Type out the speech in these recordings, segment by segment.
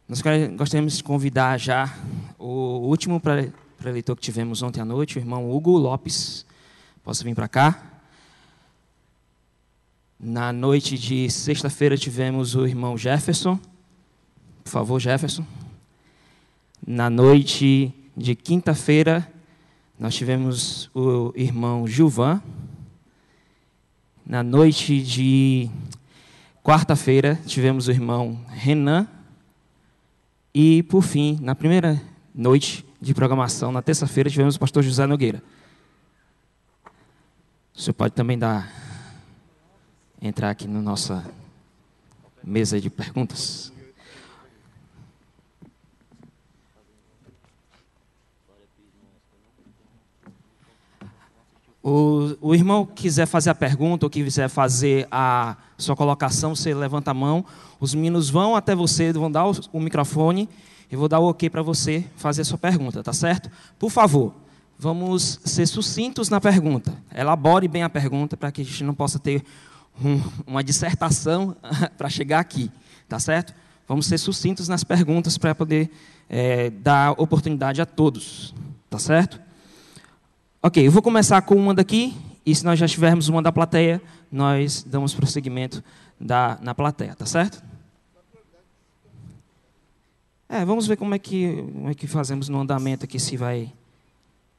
Nós gostaríamos de convidar já o último preletor que tivemos ontem à noite, o irmão Hugo Lopes. Posso vir para cá? Na noite de sexta-feira tivemos o irmão Jefferson. Por favor, Jefferson. Na noite de quinta-feira, nós tivemos o irmão Gilvan. Na noite de quarta-feira, tivemos o irmão Renan. E, por fim, na primeira noite de programação, na terça-feira, tivemos o pastor José Nogueira. O senhor pode também entrar aqui na nossa mesa de perguntas. O irmão que quiser fazer a pergunta ou que quiser fazer a sua colocação, você levanta a mão, os meninos vão até você, vão dar o microfone e vou dar o ok para você fazer a sua pergunta, tá certo? Por favor, vamos ser sucintos na pergunta. Elabore bem a pergunta para que a gente não possa ter uma dissertação para chegar aqui, tá certo? Vamos ser sucintos nas perguntas para poder dar oportunidade a todos, tá certo? Ok, eu vou começar com uma daqui, e se nós já tivermos uma da plateia, nós damos prosseguimento na plateia, tá certo? Vamos ver como é que fazemos no andamento aqui, se vai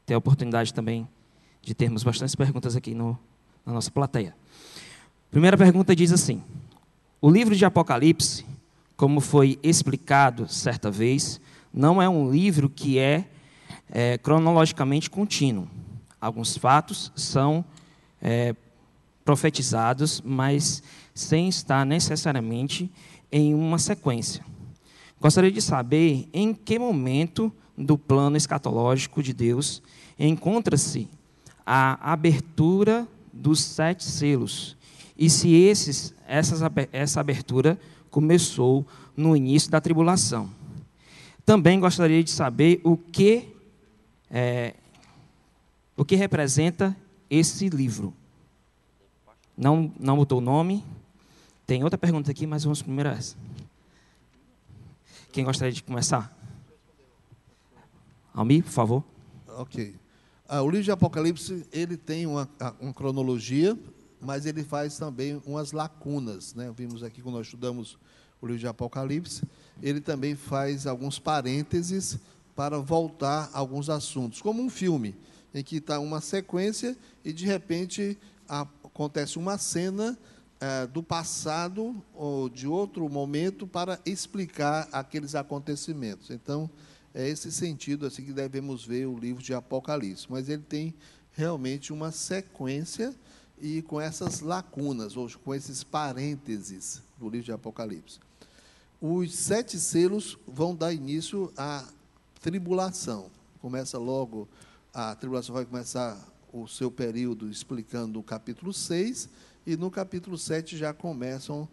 ter a oportunidade também de termos bastantes perguntas aqui na nossa plateia. Primeira pergunta diz assim: o livro de Apocalipse, como foi explicado certa vez, não é um livro que é cronologicamente contínuo. Alguns fatos são profetizados, mas sem estar necessariamente em uma sequência. Gostaria de saber em que momento do plano escatológico de Deus encontra-se a abertura dos 7 selos, e se essa abertura começou no início da tribulação. Também gostaria de saber o que representa esse livro. Não botou o nome. Tem outra pergunta aqui, mas vamos primeiro a essa. Quem gostaria de começar? Almir, por favor. Ok. O livro de Apocalipse, ele tem uma cronologia, mas ele faz também umas lacunas, né? Vimos aqui, quando nós estudamos o livro de Apocalipse, ele também faz alguns parênteses para voltar a alguns assuntos, como um filme, em que está uma sequência e, de repente, acontece uma cena do passado ou de outro momento para explicar aqueles acontecimentos. Então, é esse sentido assim que devemos ver o livro de Apocalipse. Mas ele tem realmente uma sequência e com essas lacunas, ou com esses parênteses do livro de Apocalipse. Os 7 selos vão dar início à tribulação. Começa logo, a tribulação vai começar o seu período explicando o capítulo 6, e no capítulo 7 já começam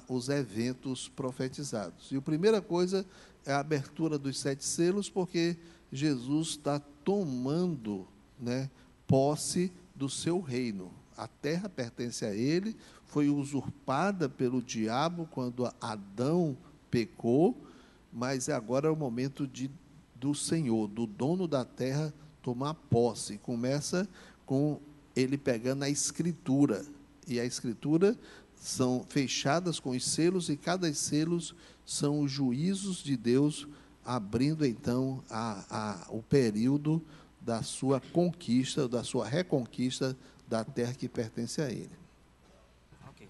os eventos profetizados. E a primeira coisa é a abertura dos 7 selos, porque Jesus está tomando, né, posse do seu reino. A terra pertence a ele, foi usurpada pelo diabo quando Adão pecou, mas agora é o momento do Senhor, do dono da terra, tomar posse. Começa com ele pegando a Escritura, e a Escritura são fechadas com os selos, e cada selos são os juízos de Deus, abrindo então o período da sua conquista, da sua reconquista da terra que pertence a ele. Okay.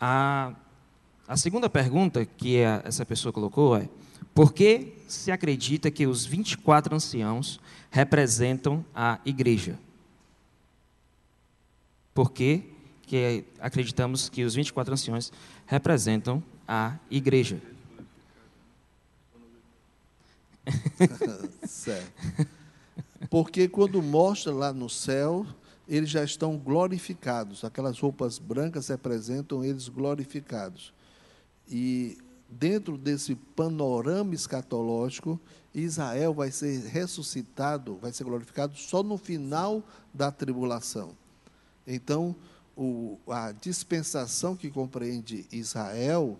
A segunda pergunta que essa pessoa colocou é: por que se acredita que os 24 anciãos representam a igreja? Por que acreditamos que os 24 anciãos representam a igreja? Certo. Porque quando mostra lá no céu, eles já estão glorificados. Aquelas roupas brancas representam eles glorificados. E dentro desse panorama escatológico, Israel vai ser ressuscitado, vai ser glorificado só no final da tribulação. Então, a dispensação que compreende Israel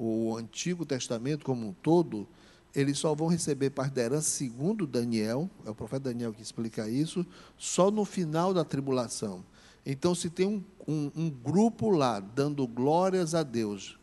o Antigo Testamento como um todo, eles só vão receber parte da herança, segundo Daniel, é o profeta Daniel que explica isso, só no final da tribulação. Então, se tem um grupo lá dando glórias a Deus,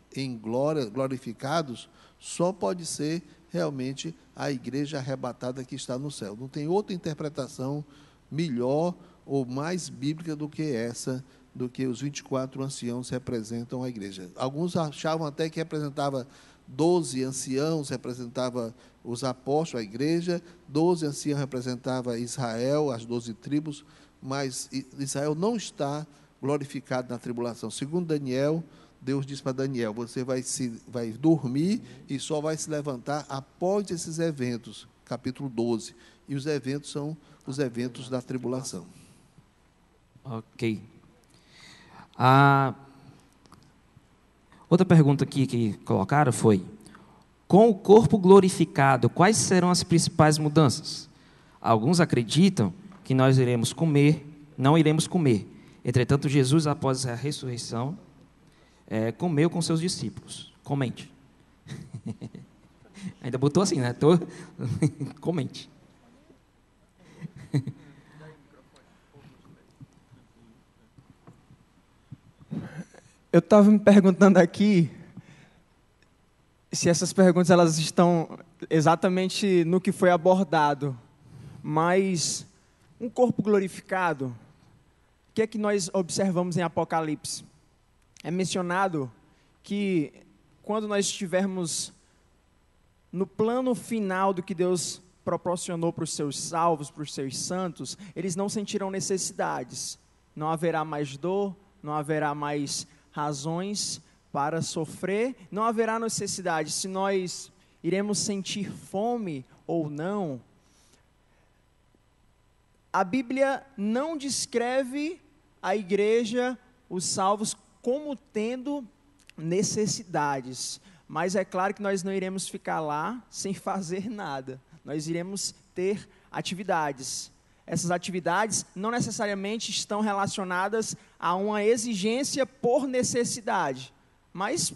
glorificados, só pode ser realmente a igreja arrebatada que está no céu. Não tem outra interpretação melhor ou mais bíblica do que essa, do que os 24 anciãos representam a igreja. Alguns achavam até que representava 12 anciãos, representava os apóstolos, a igreja, 12 anciãos representava Israel, as 12 tribos, mas Israel não está glorificado na tribulação. Segundo Daniel, Deus diz para Daniel, você vai dormir e só vai se levantar após esses eventos, capítulo 12. E os eventos são os eventos da tribulação. Ok. Outra pergunta aqui que colocaram foi: com o corpo glorificado, quais serão as principais mudanças? Alguns acreditam que nós não iremos comer. Entretanto, Jesus, após a ressurreição, comeu com seus discípulos. Comente. Ainda botou assim, né? Comente. Eu estava me perguntando aqui se essas perguntas elas estão exatamente no que foi abordado, mas um corpo glorificado, o que é que nós observamos em Apocalipse? É mencionado que quando nós estivermos no plano final do que Deus proporcionou para os seus salvos, para os seus santos, eles não sentirão necessidades, não haverá mais dor, não haverá mais razões para sofrer, não haverá necessidade. Se nós iremos sentir fome ou não, a Bíblia não descreve a igreja, os salvos, como tendo necessidades, mas é claro que nós não iremos ficar lá sem fazer nada, nós iremos ter atividades. Essas atividades não necessariamente estão relacionadas a uma exigência por necessidade, mas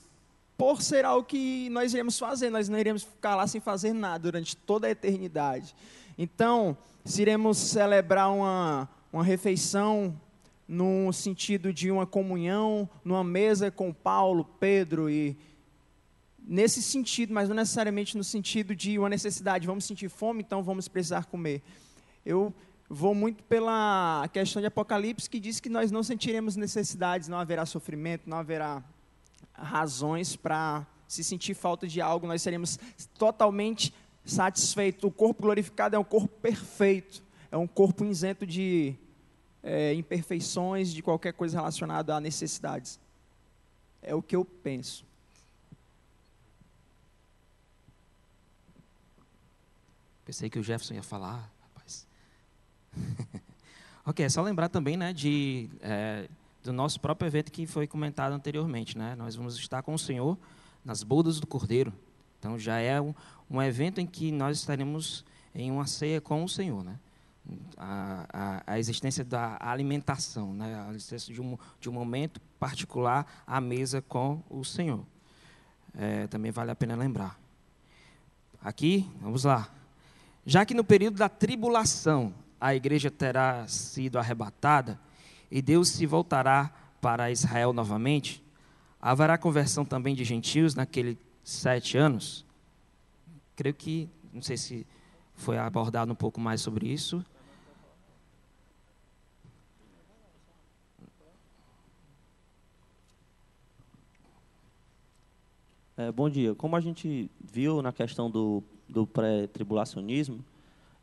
por ser algo que nós iremos fazer, nós não iremos ficar lá sem fazer nada durante toda a eternidade. Então, se iremos celebrar uma refeição no sentido de uma comunhão, numa mesa com Paulo, Pedro, e nesse sentido, mas não necessariamente no sentido de uma necessidade, vamos sentir fome, então vamos precisar comer. Eu vou muito pela questão de Apocalipse, que diz que nós não sentiremos necessidades, não haverá sofrimento, não haverá razões para se sentir falta de algo, nós seremos totalmente satisfeitos. O corpo glorificado é um corpo perfeito, é um corpo isento de imperfeições, de qualquer coisa relacionada a necessidades. É o que eu penso. Pensei que o Jefferson ia falar, rapaz. Ok, é só lembrar também, né, do nosso próprio evento que foi comentado anteriormente, né? Nós vamos estar com o Senhor nas bodas do Cordeiro. Então já é um evento em que nós estaremos em uma ceia com o Senhor, né? A existência da alimentação, né? A existência de um momento particular à mesa com o Senhor. Também vale a pena lembrar. Aqui, vamos lá. Já que no período da tribulação a igreja terá sido arrebatada e Deus se voltará para Israel novamente, haverá conversão também de gentios naqueles 7 anos? Creio que, não sei se foi abordado um pouco mais sobre isso. Bom dia. Como a gente viu na questão do pré-tribulacionismo,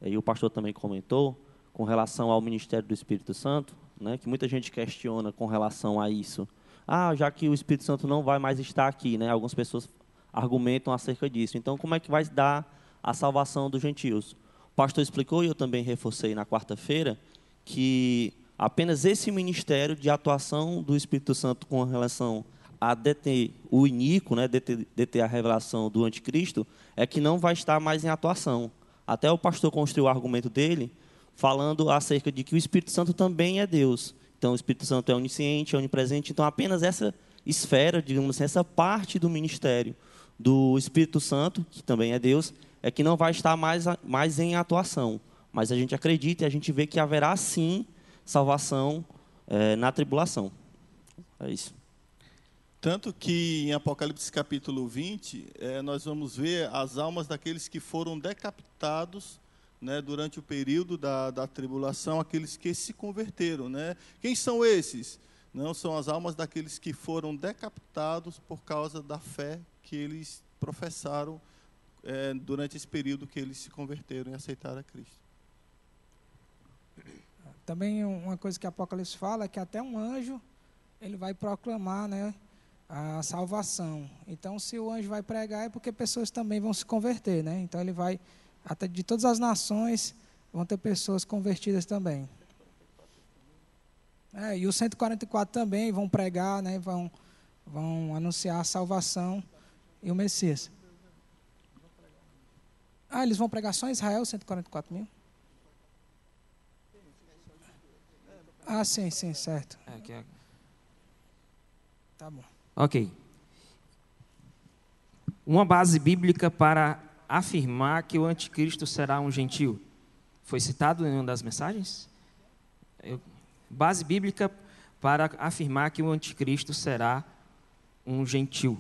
e o pastor também comentou, com relação ao ministério do Espírito Santo, né, que muita gente questiona com relação a isso. Já que o Espírito Santo não vai mais estar aqui, né, algumas pessoas argumentam acerca disso. Então, como é que vai dar a salvação dos gentios? O pastor explicou, e eu também reforcei na quarta-feira, que apenas esse ministério de atuação do Espírito Santo com relação a deter o iníquo, né, deter a revelação do anticristo, é que não vai estar mais em atuação. Até o pastor construiu o argumento dele, falando acerca de que o Espírito Santo também é Deus. Então, o Espírito Santo é onisciente, é onipresente, então apenas esfera, digamos assim, essa parte do ministério do Espírito Santo, que também é Deus, é que não vai estar mais em atuação. Mas a gente acredita e a gente vê que haverá, sim, salvação na tribulação. É isso. Tanto que em Apocalipse capítulo 20, nós vamos ver as almas daqueles que foram decapitados, né, durante o período da tribulação, aqueles que se converteram. Né? Quem são esses? Não são as almas daqueles que foram decapitados por causa da fé que eles professaram durante esse período que eles se converteram e aceitaram a Cristo. Também uma coisa que Apocalipse fala é que até um anjo ele vai proclamar, né, a salvação. Então, se o anjo vai pregar, é porque pessoas também vão se converter, né? Então, ele vai, até de todas as nações, vão ter pessoas convertidas também. E os 144 também vão pregar, né? Vão anunciar a salvação e o Messias. Eles vão pregar só em Israel, 144 mil? Sim, certo. Tá bom. Ok. Uma base bíblica para afirmar que o anticristo será um gentio. Foi citado em uma das mensagens? Base bíblica para afirmar que o anticristo será um gentio.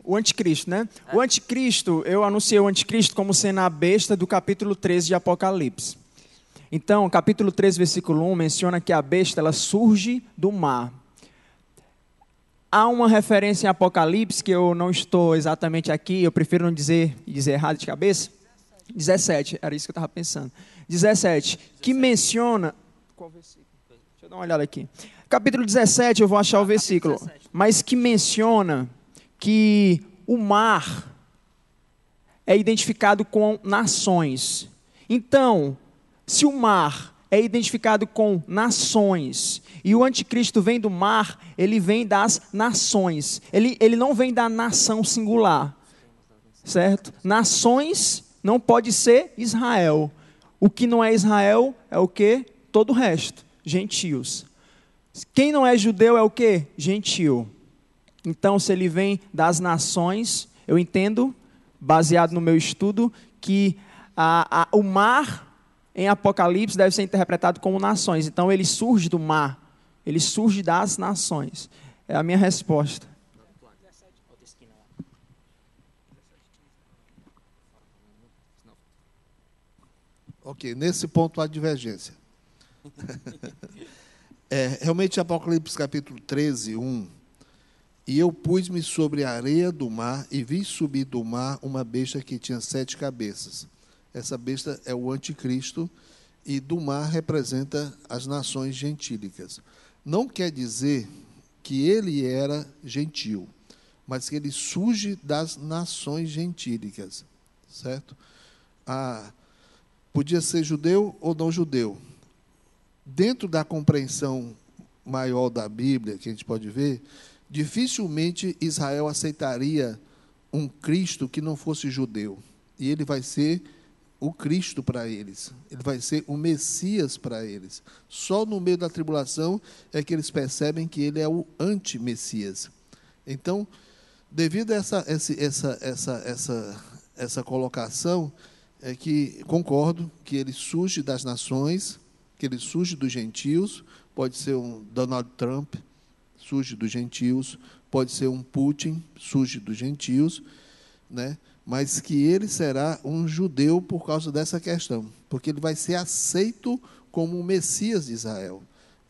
O anticristo, né? O anticristo, eu anunciei o anticristo como sendo a besta do capítulo 13 de Apocalipse. Então, capítulo 13, versículo 1, menciona que a besta ela surge do mar. Há uma referência em Apocalipse, que eu não estou exatamente aqui, eu prefiro não dizer errado de cabeça. 17, era isso que eu estava pensando. 17, que menciona... Qual versículo? Deixa eu dar uma olhada aqui. Capítulo 17, eu vou achar o versículo. Mas que menciona que o mar é identificado com nações. Então, se o mar é identificado com nações e o anticristo vem do mar, ele vem das nações. Ele não vem da nação singular, certo? Nações não pode ser Israel. O que não é Israel é o quê? Todo o resto, gentios. Quem não é judeu é o quê? Gentio. Então, se ele vem das nações, eu entendo, baseado no meu estudo, que o mar em Apocalipse deve ser interpretado como nações. Então, ele surge do mar. Ele surge das nações. É a minha resposta. Ok, nesse ponto há divergência. Realmente, Apocalipse capítulo 13, 1. E eu pus-me sobre a areia do mar e vi subir do mar uma besta que tinha 7 cabeças. Essa besta é o anticristo e do mar representa as nações gentílicas. Não quer dizer que ele era gentil, mas que ele surge das nações gentílicas, certo? Podia ser judeu ou não judeu. Dentro da compreensão maior da Bíblia, que a gente pode ver, dificilmente Israel aceitaria um Cristo que não fosse judeu. E ele vai ser o Cristo para eles. Ele vai ser o Messias para eles. Só no meio da tribulação é que eles percebem que ele é o anti-Messias. Então, devido a essa colocação, é que concordo que ele surge das nações, que ele surge dos gentios, pode ser um Donald Trump, surge dos gentios, pode ser um Putin, surge dos gentios, né? Mas que ele será um judeu por causa dessa questão, porque ele vai ser aceito como o Messias de Israel.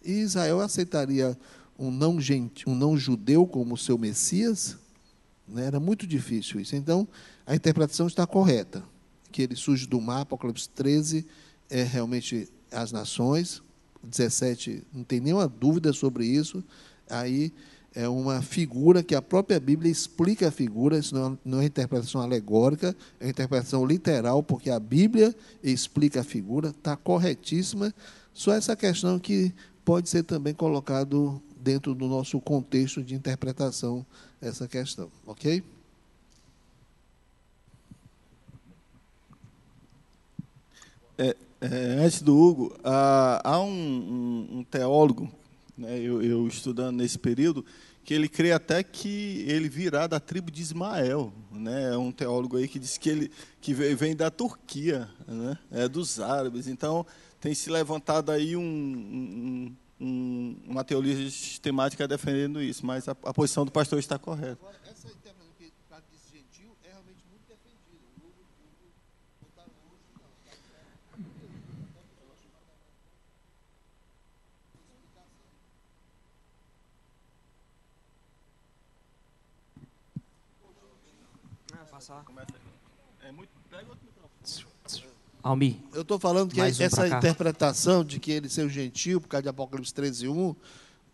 E Israel aceitaria um não judeu como seu Messias? Né? Era muito difícil isso. Então, a interpretação está correta, que ele surge do mar, Apocalipse 13, é realmente as nações, 17, não tem nenhuma dúvida sobre isso. Aí é uma figura que a própria Bíblia explica a figura, isso não é interpretação alegórica, é interpretação literal, porque a Bíblia explica a figura, está corretíssima, só essa questão que pode ser também colocado dentro do nosso contexto de interpretação, essa questão, ok? Antes do Hugo, há um teólogo né, eu estudando nesse período, que ele crê até que ele virá da tribo de Ismael, né? É um teólogo aí que diz que ele que vem da Turquia, né? É dos árabes. Então tem se levantado aí uma teologia sistemática defendendo isso, mas a posição do pastor está correta. Agora, essa interpretação que para diz gentil é realmente muito defendida. O Hugo não está longe, não. É muito. Pega outro microfone. Almi, Eu estou falando que Mais um essa pra cá. interpretação de que ele ser gentil, por causa de Apocalipse 13:1,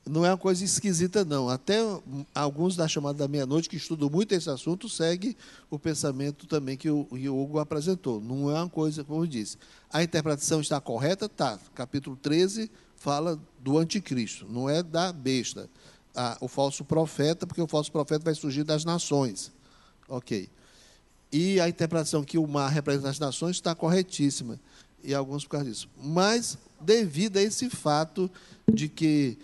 não é uma coisa esquisita, não. Até alguns da chamada da meia-noite, que estudam muito esse assunto, seguem o pensamento também que o Hugo apresentou. Não é uma coisa, como eu disse. A interpretação está correta? Tá. Capítulo 13 fala do anticristo, não é da besta. O falso profeta, porque o falso profeta vai surgir das nações. Ok. E a interpretação que o mar representa as nações está corretíssima, e alguns por causa disso. Mas, devido a esse fato de que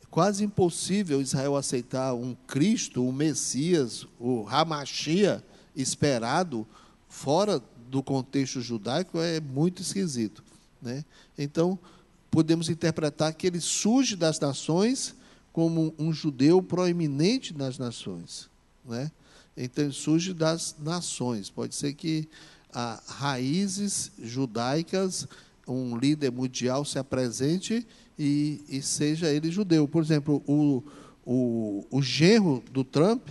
quase impossível Israel aceitar um Cristo, um Messias, o Hamashia esperado, fora do contexto judaico, é muito esquisito, né? Então, podemos interpretar que ele surge das nações como um judeu proeminente nas nações, né? Então, ele surge das nações. Pode ser que raízes judaicas, um líder mundial se apresente e seja ele judeu. Por exemplo, o genro do Trump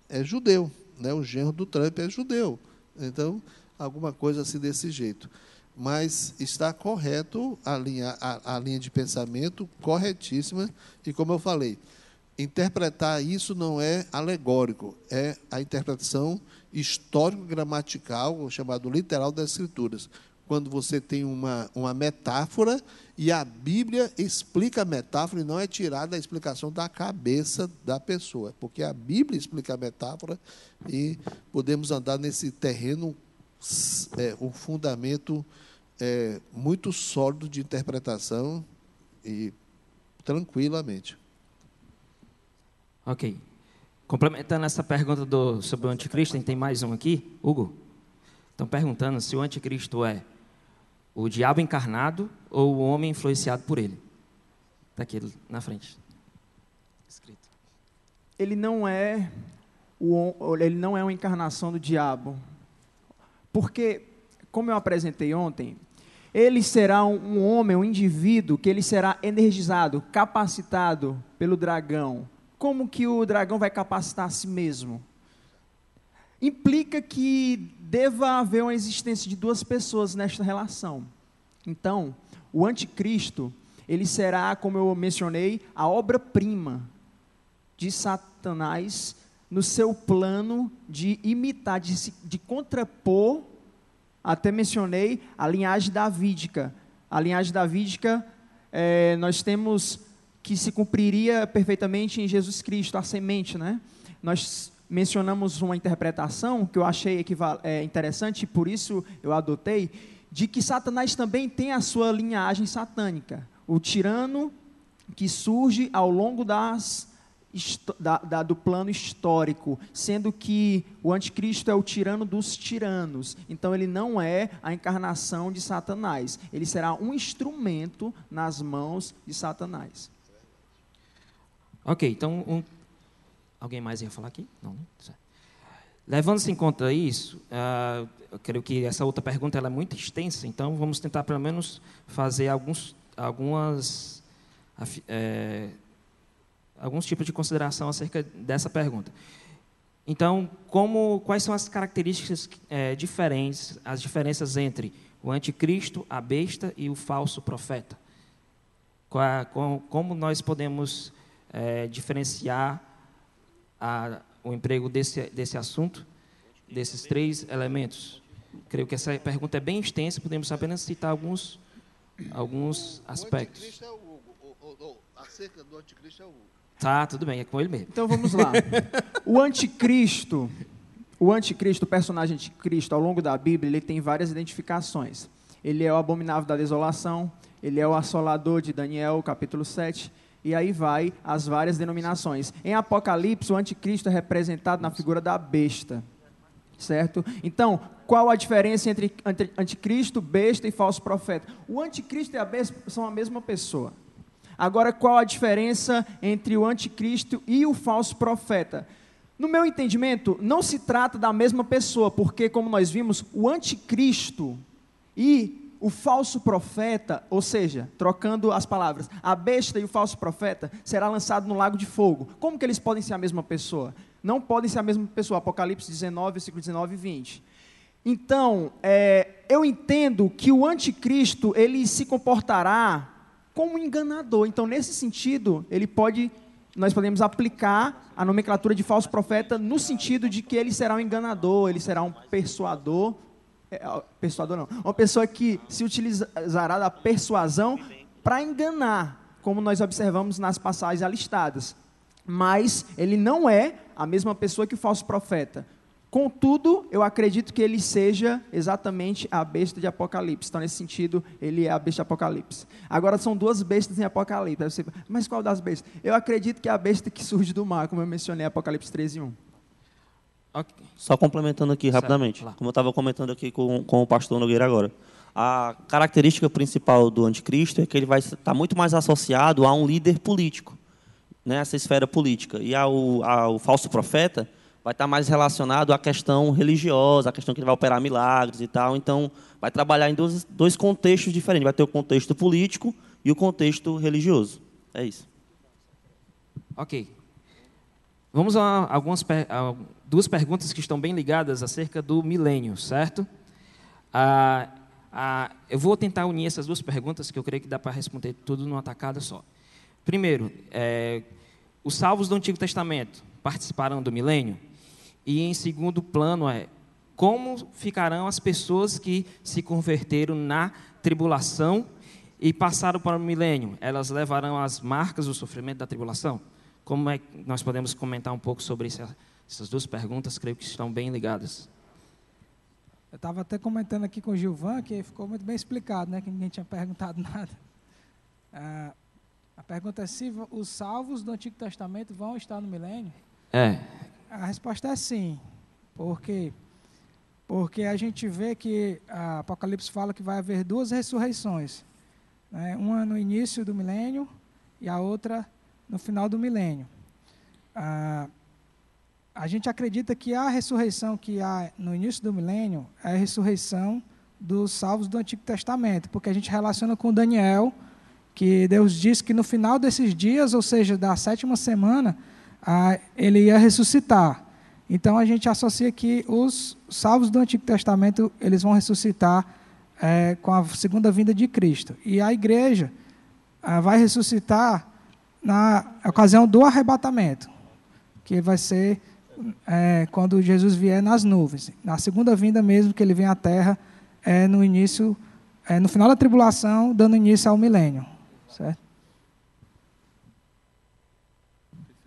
é judeu, né? O genro do Trump é judeu. Então, alguma coisa assim desse jeito. Mas está correto a linha de pensamento, corretíssima, e como eu falei, interpretar isso não é alegórico, é a interpretação histórico-gramatical, chamado literal das Escrituras. Quando você tem uma metáfora e a Bíblia explica a metáfora e não é tirada a explicação da cabeça da pessoa, porque a Bíblia explica a metáfora e podemos andar nesse terreno, um fundamento muito sólido de interpretação e tranquilamente. ok. Complementando essa pergunta sobre o anticristo, tem mais um aqui, Hugo. Estão perguntando se o anticristo é o diabo encarnado ou o homem influenciado por ele. Está aqui na frente. Escrito. Ele não é uma encarnação do diabo. Porque, como eu apresentei ontem, ele será um homem, um indivíduo, que ele será energizado, capacitado pelo dragão. Como que o dragão vai capacitar a si mesmo? Implica que deva haver uma existência de duas pessoas nesta relação. Então, o anticristo, ele será, como eu mencionei, a obra-prima de Satanás no seu plano de imitar, de contrapor, até mencionei, a linhagem davídica. A linhagem davídica, nós temos que se cumpriria perfeitamente em Jesus Cristo, a semente, né? Nós mencionamos uma interpretação que eu achei interessante, e por isso eu adotei, de que Satanás também tem a sua linhagem satânica. O tirano que surge ao longo do plano histórico, sendo que o anticristo é o tirano dos tiranos. Então, ele não é a encarnação de Satanás. Ele será um instrumento nas mãos de Satanás. Ok, então, alguém mais ia falar aqui? Não, né? Levando-se em conta isso, eu creio que essa outra pergunta ela é muito extensa, então vamos tentar pelo menos fazer alguns tipos de consideração acerca dessa pergunta. Então, quais são as características diferentes, as diferenças entre o anticristo, a besta e o falso profeta? Como nós podemos diferenciar o emprego desse assunto, desses três elementos? Creio que essa pergunta é bem extensa, podemos apenas citar alguns aspectos. O anticristo é o Hugo. Acerca do anticristo é o Hugo. Tá, tudo bem, é com ele mesmo. Então vamos lá. O anticristo, o personagem anticristo, ao longo da Bíblia, ele tem várias identificações. Ele é o abominável da desolação, ele é o assolador de Daniel, capítulo 7, e aí vai as várias denominações. Em Apocalipse, o anticristo é representado na figura da besta, certo? Então, qual a diferença entre anticristo, besta e falso profeta? O anticristo e a besta são a mesma pessoa. Agora, qual a diferença entre o anticristo e o falso profeta? No meu entendimento, não se trata da mesma pessoa, porque, como nós vimos, o anticristo e o falso profeta, ou seja, trocando as palavras, a besta e o falso profeta, será lançado no lago de fogo. Como que eles podem ser a mesma pessoa? Não podem ser a mesma pessoa. Apocalipse 19, versículo 19 e 20. Então, eu entendo que o anticristo, ele se comportará como um enganador. Então, nesse sentido, nós podemos aplicar a nomenclatura de falso profeta no sentido de que ele será um enganador, ele será um persuador, uma pessoa que se utilizará da persuasão para enganar, como nós observamos nas passagens alistadas. Mas ele não é a mesma pessoa que o falso profeta. Contudo, eu acredito que ele seja exatamente a besta de Apocalipse. Então, nesse sentido, ele é a besta de Apocalipse. Agora, são duas bestas em Apocalipse. Mas qual das bestas? Eu acredito que é a besta que surge do mar, como eu mencionei, Apocalipse 13:1. Okay. Só complementando aqui rapidamente, como eu estava comentando aqui com o pastor Nogueira agora. A característica principal do anticristo é que ele vai estar muito mais associado a um líder político, né, essa esfera política. E ao falso profeta vai estar mais relacionado à questão religiosa, à questão que ele vai operar milagres e tal. Então, vai trabalhar em dois contextos diferentes. Vai ter o contexto político e o contexto religioso. É isso. Ok. Vamos a duas perguntas que estão bem ligadas acerca do milênio, certo? Eu vou tentar unir essas duas perguntas, que eu creio que dá para responder tudo numa tacada só. Primeiro, os salvos do Antigo Testamento participarão do milênio? E, em segundo plano, como ficarão as pessoas que se converteram na tribulação e passaram para o milênio? Elas levarão as marcas do sofrimento da tribulação? Como é que nós podemos comentar um pouco sobre essas duas perguntas? Creio que estão bem ligadas. Eu estava até comentando aqui com o Gilvan, que ficou muito bem explicado, né, que ninguém tinha perguntado nada. A pergunta é se os salvos do Antigo Testamento vão estar no milênio? A resposta é sim. Por quê? Porque a gente vê que a Apocalipse fala que vai haver duas ressurreições, né, uma no início do milênio e a outra no final do milênio. A gente acredita que a ressurreição que há no início do milênio é a ressurreição dos salvos do Antigo Testamento, porque a gente relaciona com Daniel, que Deus disse que no final desses dias, ou seja, da 7ª semana, ele ia ressuscitar. Então, a gente associa que os salvos do Antigo Testamento, eles vão ressuscitar com a segunda vinda de Cristo. E a igreja vai ressuscitar na ocasião do arrebatamento, que vai ser quando Jesus vier nas nuvens. Na segunda vinda mesmo, que ele vem à terra, no início, no final da tribulação, dando início ao milênio. Certo?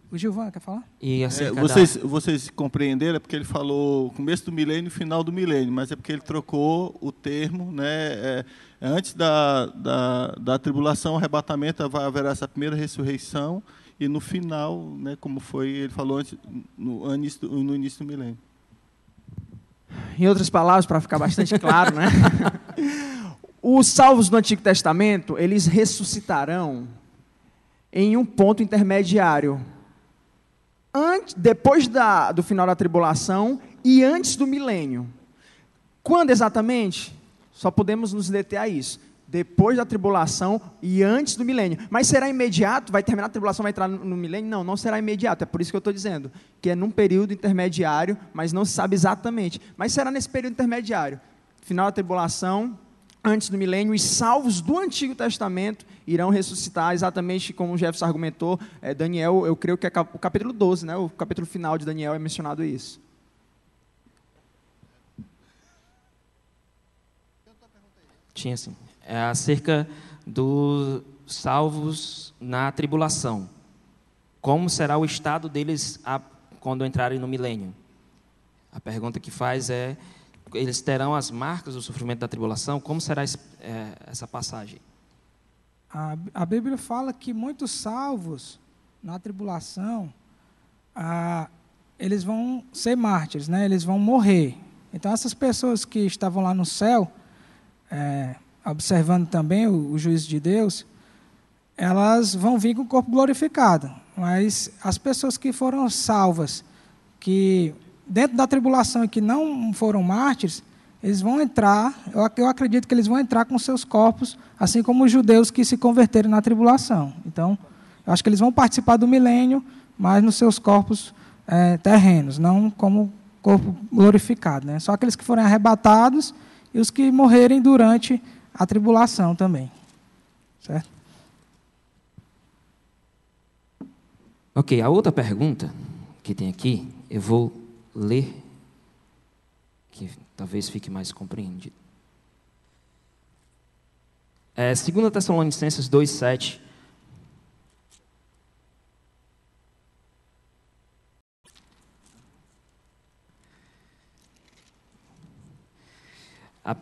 O Gilvan, quer falar? Vocês compreenderam, é porque ele falou começo do milênio e final do milênio, mas é porque ele trocou o termo, né? Antes da tribulação, arrebatamento, haverá essa primeira ressurreição, e no final, né, como ele falou antes, no início do milênio. Em outras palavras, para ficar bastante claro, né? Os salvos do Antigo Testamento, eles ressuscitarão em um ponto intermediário, depois do final da tribulação e antes do milênio. Quando exatamente? Só podemos nos deter a isso. Depois da tribulação e antes do milênio. Mas será imediato? Vai terminar a tribulação, vai entrar no milênio? Não, não será imediato. É por isso que eu estou dizendo, que é num período intermediário, mas não se sabe exatamente. Mas será nesse período intermediário. Final da tribulação, antes do milênio, os salvos do Antigo Testamento irão ressuscitar, exatamente como o Jefferson argumentou. Daniel, eu creio que é o capítulo 12, né? O capítulo final de Daniel é mencionado isso. Tinha sim. É acerca dos salvos na tribulação. Como será o estado deles quando entrarem no milênio? A pergunta que faz é: eles terão as marcas do sofrimento da tribulação? Como será essa passagem? A Bíblia fala que muitos salvos na tribulação, eles vão ser mártires, né? Eles vão morrer. Então, essas pessoas que estavam lá no céu, observando também o juízo de Deus, elas vão vir com o corpo glorificado. Mas as pessoas que foram salvas, que dentro da tribulação e que não foram mártires, eles vão entrar, eu acredito que eles vão entrar com seus corpos, assim como os judeus que se converteram na tribulação. Então, eu acho que eles vão participar do milênio, mas nos seus corpos terrenos, não como corpo glorificado, né? Só aqueles que forem arrebatados e os que morrerem durante a tribulação também. Certo? Ok, a outra pergunta que tem aqui, eu vou ler, que talvez fique mais compreendido. 2 Tessalonicenses 2,7.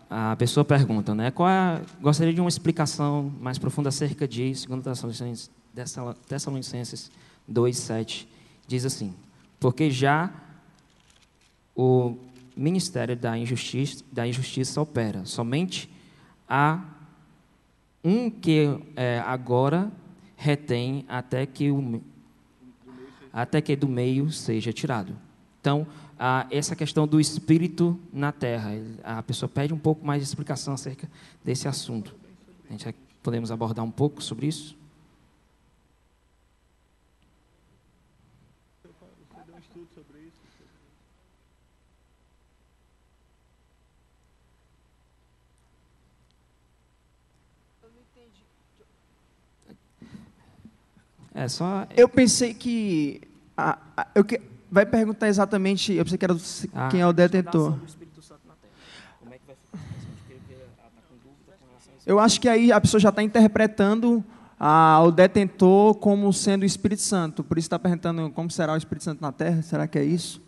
A pessoa pergunta, né? Gostaria de uma explicação mais profunda acerca de 2 Tessalonicenses 2,7. Diz assim: porque já o ministério da injustiça opera. Somente há um que agora retém até que do meio seja tirado. Então, essa questão do espírito na terra, a pessoa pede um pouco mais de explicação acerca desse assunto. A gente podemos abordar um pouco sobre isso? Eu pensei que vai perguntar exatamente. Eu pensei que era quem é o detentor. Eu acho que aí a pessoa já está interpretando o detentor como sendo o Espírito Santo. Por isso está perguntando como será o Espírito Santo na Terra. Será que é isso?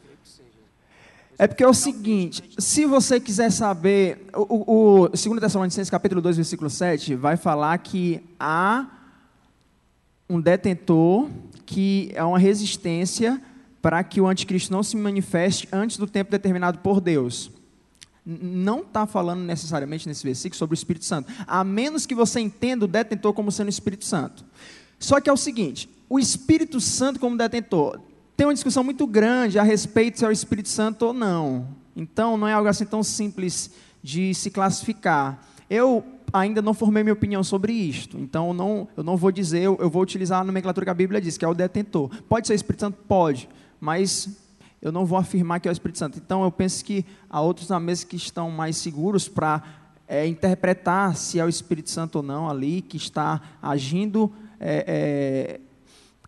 É porque é o seguinte, se você quiser saber, o 2 Tessalonicenses capítulo 2, versículo 7, vai falar que há um detentor que é uma resistência para que o anticristo não se manifeste antes do tempo determinado por Deus. Não está falando necessariamente nesse versículo sobre o Espírito Santo, a menos que você entenda o detentor como sendo o Espírito Santo. Só que é o seguinte, o Espírito Santo como detentor, tem uma discussão muito grande a respeito se é o Espírito Santo ou não. Então, não é algo assim tão simples de se classificar. Eu ainda não formei minha opinião sobre isto, então eu não vou dizer, eu vou utilizar a nomenclatura que a Bíblia diz, que é o detentor. Pode ser o Espírito Santo? Pode, mas eu não vou afirmar que é o Espírito Santo. Então, eu penso que há outros na mesa que estão mais seguros para interpretar se é o Espírito Santo ou não ali, que está agindo,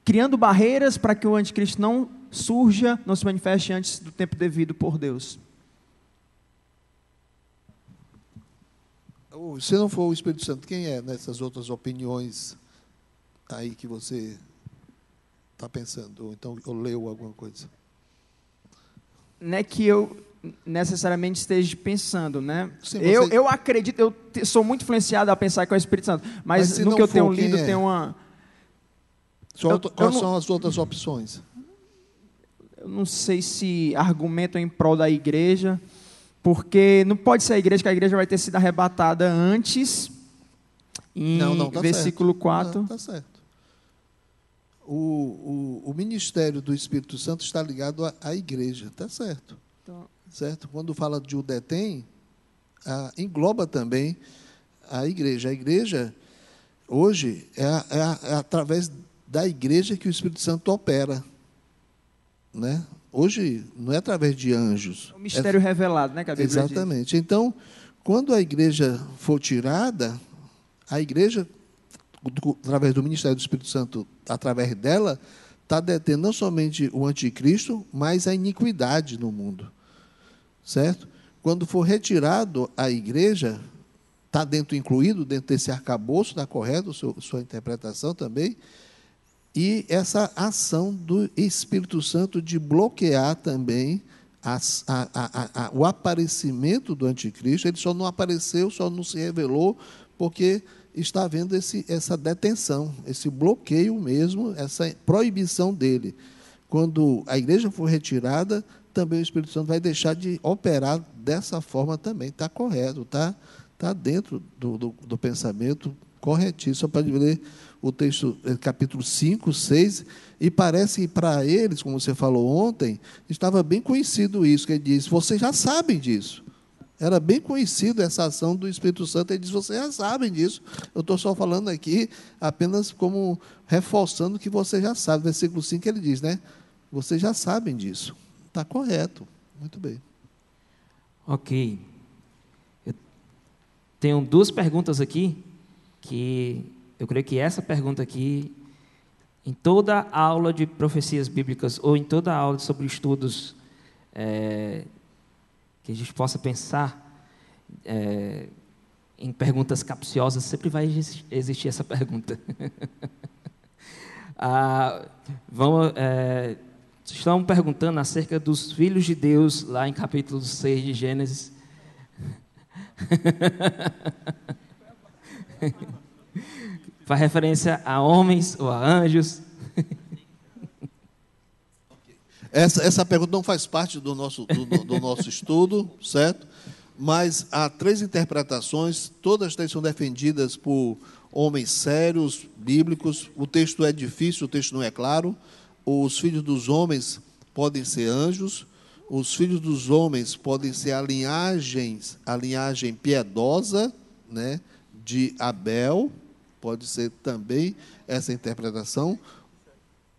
criando barreiras para que o anticristo não surja, não se manifeste antes do tempo devido por Deus. Se não for o Espírito Santo, quem é nessas outras opiniões aí que você está pensando? Ou então eu leu alguma coisa? Não é que eu necessariamente esteja pensando, né? Sim, eu acredito, eu sou muito influenciado a pensar que é o Espírito Santo, mas no que eu tenho lido tem uma... Quais são as outras opções? Eu não sei se argumentam em prol da igreja, porque não pode ser a igreja, que a igreja vai ter sido arrebatada antes, em versículo 4. Está certo. O ministério do Espírito Santo está ligado à igreja, está certo. Então, certo? Quando fala de o detém, engloba também a igreja. A igreja, hoje, é através da igreja que o Espírito Santo opera, né? Hoje não é através de anjos. É o mistério revelado, né, que a Bíblia exatamente. Diz. Então, quando a igreja for tirada, a igreja, através do ministério do Espírito Santo, através dela, está detendo não somente o anticristo, mas a iniquidade no mundo. Certo? Quando for retirado a igreja, está incluído dentro desse arcabouço, está correto sua interpretação também, e essa ação do Espírito Santo de bloquear também o aparecimento do anticristo. Ele só não apareceu, só não se revelou, porque está havendo essa detenção, esse bloqueio mesmo, essa proibição dele. Quando a igreja for retirada, também o Espírito Santo vai deixar de operar dessa forma também. Está correto, está dentro do pensamento corretíssimo. Só para ler o texto, capítulo 5, 6, e parece que para eles, como você falou ontem, estava bem conhecido isso, que ele diz, vocês já sabem disso. Era bem conhecido essa ação do Espírito Santo, ele diz, vocês já sabem disso. Eu estou só falando aqui apenas como reforçando que vocês já sabem. Versículo 5 ele diz, né? Vocês já sabem disso. Está correto. Muito bem. Ok. Eu tenho duas perguntas aqui, que eu creio que essa pergunta aqui, em toda aula de profecias bíblicas, ou em toda aula sobre estudos que a gente possa pensar em perguntas capciosas, sempre vai existir essa pergunta. Estão perguntando acerca dos filhos de Deus, lá em capítulo 6 de Gênesis. Faz referência a homens ou a anjos. Essa pergunta não faz parte do nosso estudo, certo? Mas há 3 interpretações, todas 3 são defendidas por homens sérios, bíblicos. O texto é difícil, o texto não é claro. Os filhos dos homens podem ser anjos, os filhos dos homens podem ser a linhagem piedosa, né, de Abel, pode ser também essa interpretação,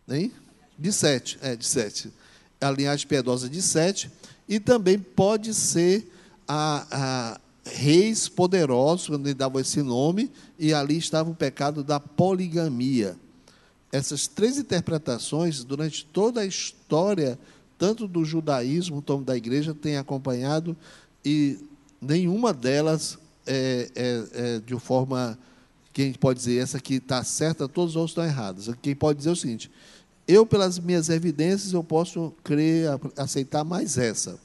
hein? De Sete. A linhagem piedosa de Sete, e também pode ser a reis poderosos, quando ele dava esse nome, e ali estava o pecado da poligamia. Essas 3 interpretações, durante toda a história, tanto do judaísmo como da igreja, tem acompanhado, e nenhuma delas é de forma que a gente pode dizer, essa aqui está certa, todos os outros estão errados. Quem pode dizer o seguinte, eu, pelas minhas evidências, eu posso aceitar mais essa.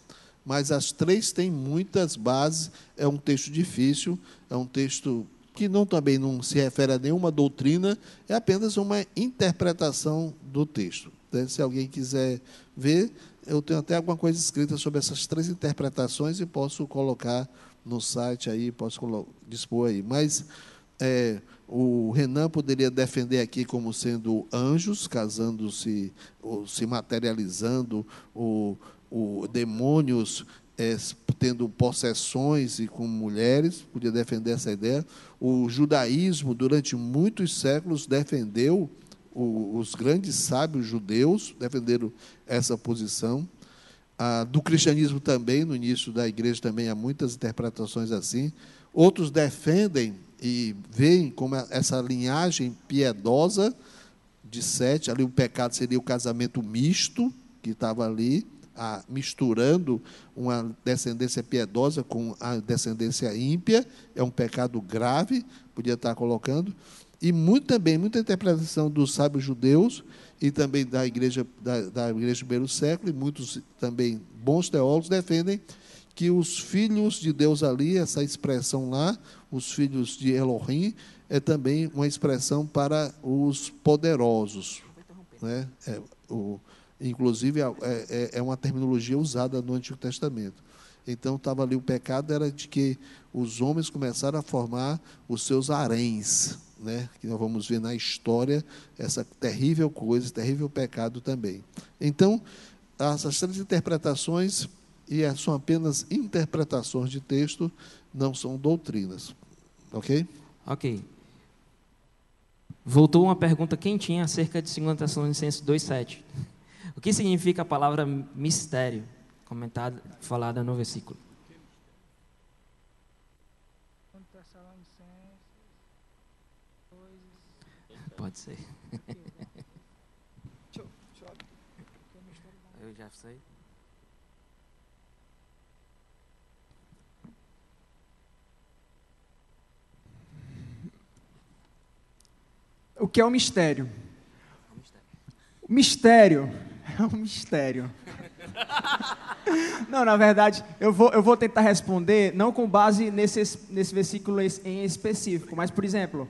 Mas as 3 têm muitas bases, é um texto difícil, é um texto que também não se refere a nenhuma doutrina, é apenas uma interpretação do texto. Se alguém quiser ver, eu tenho até alguma coisa escrita sobre essas 3 interpretações e posso colocar no site aí, posso dispor aí. Mas o Renan poderia defender aqui como sendo anjos, casando-se, ou se materializando, demônios tendo possessões e com mulheres, podia defender essa ideia. O judaísmo, durante muitos séculos, defendeu, os grandes sábios judeus defenderam essa posição. Do cristianismo também, no início da igreja também há muitas interpretações assim. Outros defendem e veem como essa linhagem piedosa de Sete, ali o pecado seria o casamento misto, que estava ali, misturando uma descendência piedosa com a descendência ímpia, é um pecado grave, podia estar colocando, e muita interpretação dos sábios judeus, e também da igreja do primeiro século, e muitos também bons teólogos defendem que os filhos de Deus ali, essa expressão lá, os filhos de Elohim, é também uma expressão para os poderosos, né? Inclusive, é uma terminologia usada no Antigo Testamento. Então, estava ali o pecado, era de que os homens começaram a formar os seus haréns, né? Que nós vamos ver na história essa terrível coisa, esse terrível pecado também. Então, essas 3 interpretações, e são apenas interpretações de texto, não são doutrinas. Ok? Ok. Voltou uma pergunta quentinha acerca de 2 Tessalonicenses 2,7. O que significa a palavra mistério, comentada, falada no versículo? Pode ser. Eu já sei. O que é o mistério? O mistério é um mistério. Não, na verdade, eu vou tentar responder, não com base nesse versículo em específico, mas, por exemplo,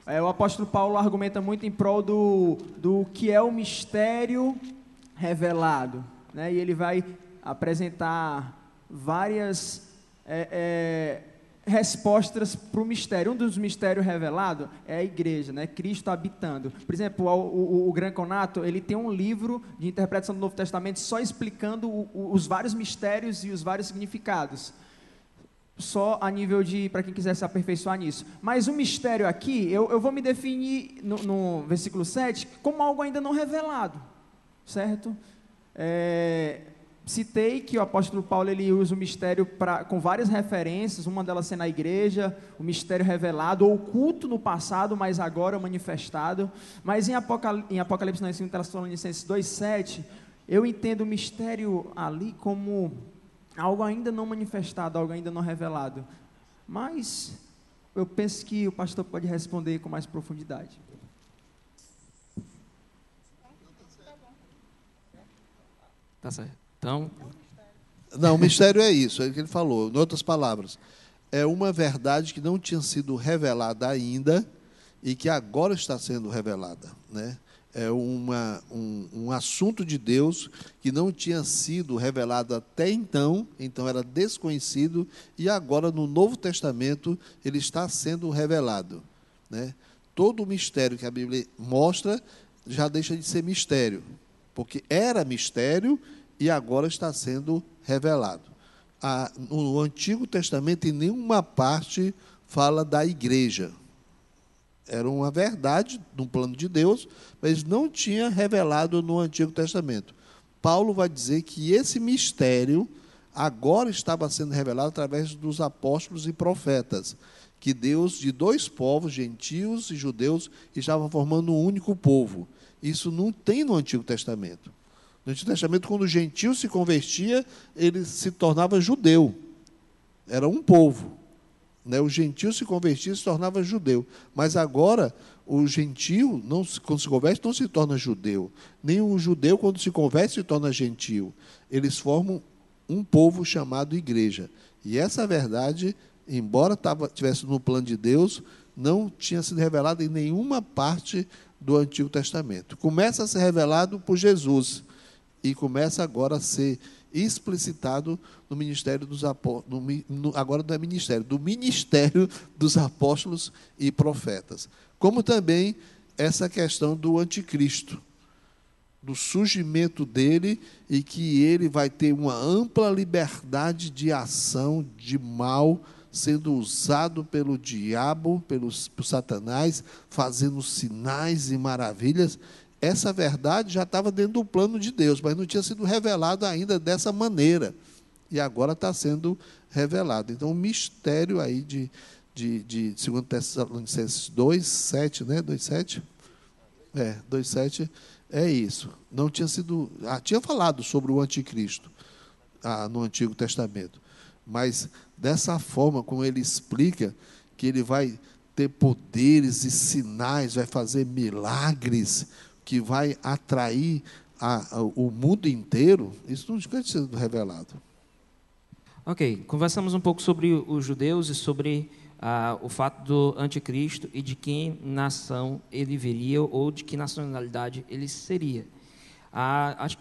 o apóstolo Paulo argumenta muito em prol do que é o mistério revelado, né? E ele vai apresentar várias respostas para o mistério. Um dos mistérios revelados é a igreja, né? Cristo habitando. Por exemplo, o Gran Conato, ele tem um livro de interpretação do Novo Testamento só explicando os vários mistérios e os vários significados. Só a nível de, para quem quiser se aperfeiçoar nisso. Mas o mistério aqui, eu vou me definir no versículo 7 como algo ainda não revelado, certo? Citei que o apóstolo Paulo ele usa o mistério com várias referências, uma delas sendo a igreja, o mistério revelado, oculto no passado, mas agora manifestado. Mas em Apocalipse, não, em 2 Tessalonicenses 2,7, eu entendo o mistério ali como algo ainda não manifestado, algo ainda não revelado. Mas eu penso que o pastor pode responder com mais profundidade. Tá certo. Então, não, o mistério é isso, é o que ele falou. Em outras palavras, é uma verdade que não tinha sido revelada ainda e que agora está sendo revelada, né? É um assunto de Deus que não tinha sido revelado até então era desconhecido, e agora no Novo Testamento ele está sendo revelado, né? Todo o mistério que a Bíblia mostra já deixa de ser mistério, porque era mistério e agora está sendo revelado. No Antigo Testamento, em nenhuma parte fala da igreja. Era uma verdade no plano de Deus, mas não tinha revelado no Antigo Testamento. Paulo vai dizer que esse mistério agora estava sendo revelado através dos apóstolos e profetas, que Deus, de dois povos, gentios e judeus, estava formando um único povo. Isso não tem no Antigo Testamento. No Antigo Testamento, quando o gentio se convertia, ele se tornava judeu. Era um povo, né? O gentio se convertia e se tornava judeu. Mas agora, o gentio, quando se converte, não se torna judeu. Nem o judeu, quando se converte, se torna gentio. Eles formam um povo chamado igreja. E essa verdade, embora estivesse no plano de Deus, não tinha sido revelada em nenhuma parte do Antigo Testamento. Começa a ser revelado por Jesus, e começa agora a ser explicitado no ministério dos apóstolos, agora não é ministério, do ministério dos apóstolos e profetas. Como também essa questão do anticristo, do surgimento dele, e que ele vai ter uma ampla liberdade de ação, de mal, sendo usado pelo diabo, por Satanás, fazendo sinais e maravilhas. Essa verdade já estava dentro do plano de Deus, mas não tinha sido revelado ainda dessa maneira. E agora está sendo revelado. Então, o mistério aí de 2 Tessalonicenses 2,7, né? 2,7? 2,7 é isso. Não tinha sido... tinha falado sobre o anticristo no Antigo Testamento. Mas, dessa forma, como ele explica que ele vai ter poderes e sinais, vai fazer milagres, que vai atrair o mundo inteiro, isso não tinha sido revelado. Ok, conversamos um pouco sobre os judeus e sobre o fato do anticristo e de que nação ele viria ou de que nacionalidade ele seria.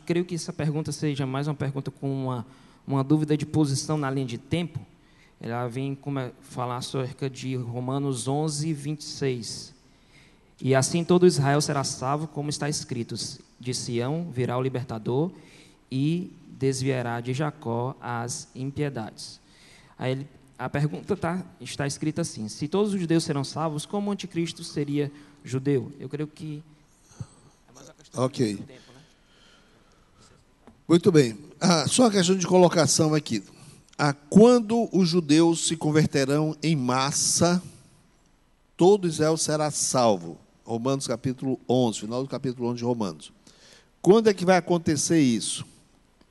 Creio que essa pergunta seja mais uma pergunta com uma dúvida de posição na linha de tempo. Ela vem falar acerca de Romanos 11, 26. E assim todo Israel será salvo, como está escrito: de Sião virá o libertador e desviará de Jacó as impiedades. Aí a pergunta está escrita assim: se todos os judeus serão salvos, como o anticristo seria judeu? Eu creio que é mais uma questão do tempo, né? Muito bem. Só uma questão de colocação aqui. Quando os judeus se converterão em massa, todo Israel será salvo. Romanos capítulo 11, final do capítulo 11 de Romanos. Quando é que vai acontecer isso?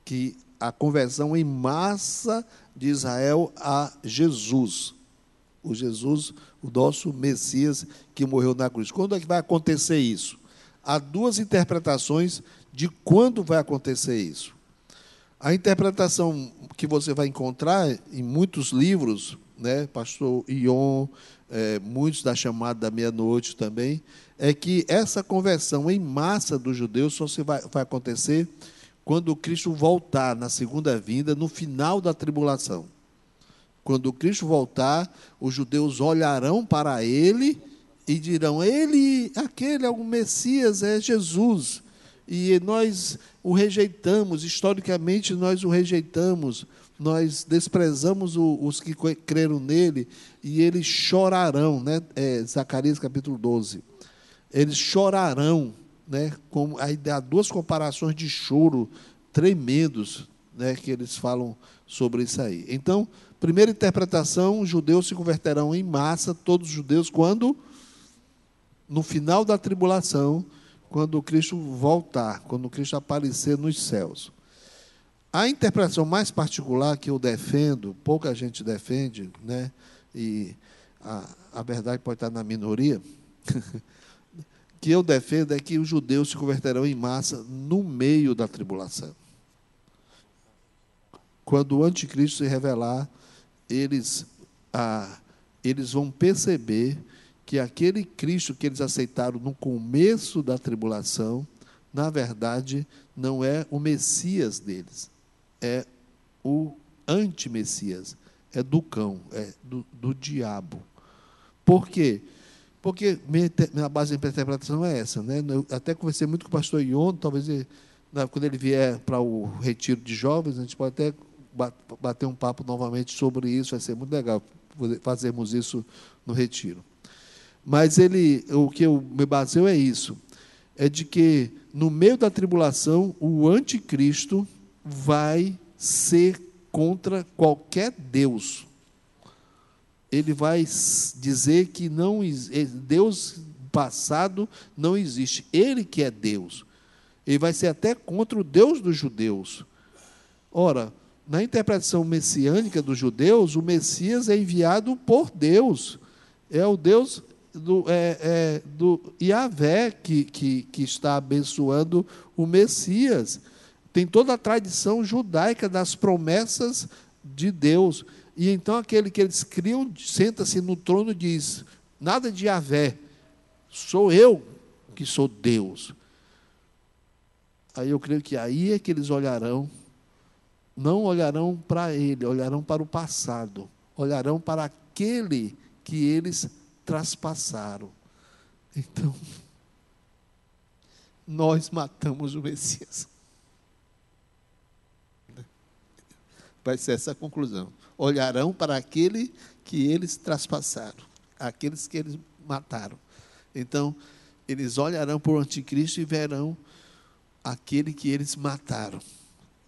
Que a conversão em massa de Israel a Jesus. O Jesus, o nosso Messias que morreu na cruz. Quando é que vai acontecer isso? Há duas interpretações de quando vai acontecer isso. A interpretação que você vai encontrar em muitos livros, né, pastor Ion, muitos da chamada da meia-noite também, é que essa conversão em massa dos judeus só vai acontecer quando Cristo voltar na segunda vinda, no final da tribulação. Quando Cristo voltar, os judeus olharão para ele e dirão: aquele é o Messias, é Jesus. E nós o rejeitamos, historicamente nós o rejeitamos, nós desprezamos os que creram nele, e eles chorarão, né? Zacarias capítulo 12. Eles chorarão, né? Aí há duas comparações de choro tremendos, né, que eles falam sobre isso aí. Então, primeira interpretação: os judeus se converterão em massa, todos os judeus, quando? No final da tribulação, quando Cristo voltar, quando Cristo aparecer nos céus. A interpretação mais particular que eu defendo, pouca gente defende, né, e a verdade pode estar na minoria, que eu defendo é que os judeus se converterão em massa no meio da tribulação. Quando o anticristo se revelar, eles vão perceber que aquele Cristo que eles aceitaram no começo da tribulação, na verdade, não é o Messias deles, é o anti-Messias, é do cão, é do diabo. Por quê? Porque minha base de interpretação é essa, né? Eu até conversei muito com o pastor Ion, talvez quando ele vier para o retiro de jovens, a gente pode até bater um papo novamente sobre isso, vai ser muito legal fazermos isso no retiro. Mas o que eu me baseio é isso, é de que no meio da tribulação o anticristo vai ser contra qualquer Deus. Ele vai dizer que Deus passado não existe, ele que é Deus. Ele vai ser até contra o Deus dos judeus. Ora, na interpretação messiânica dos judeus, o Messias é enviado por Deus, é o Deus do Yahvé que está abençoando o Messias. Tem toda a tradição judaica das promessas de Deus. E então aquele que eles criam senta-se no trono e diz: nada de Yahvé, sou eu que sou Deus. Aí eu creio que aí é que eles olharão, não olharão para ele, olharão para o passado, olharão para aquele que eles traspassaram. Então, nós matamos o Messias. Vai ser essa a conclusão. Olharão para aquele que eles traspassaram, aqueles que eles mataram. Então, eles olharão para o anticristo e verão aquele que eles mataram.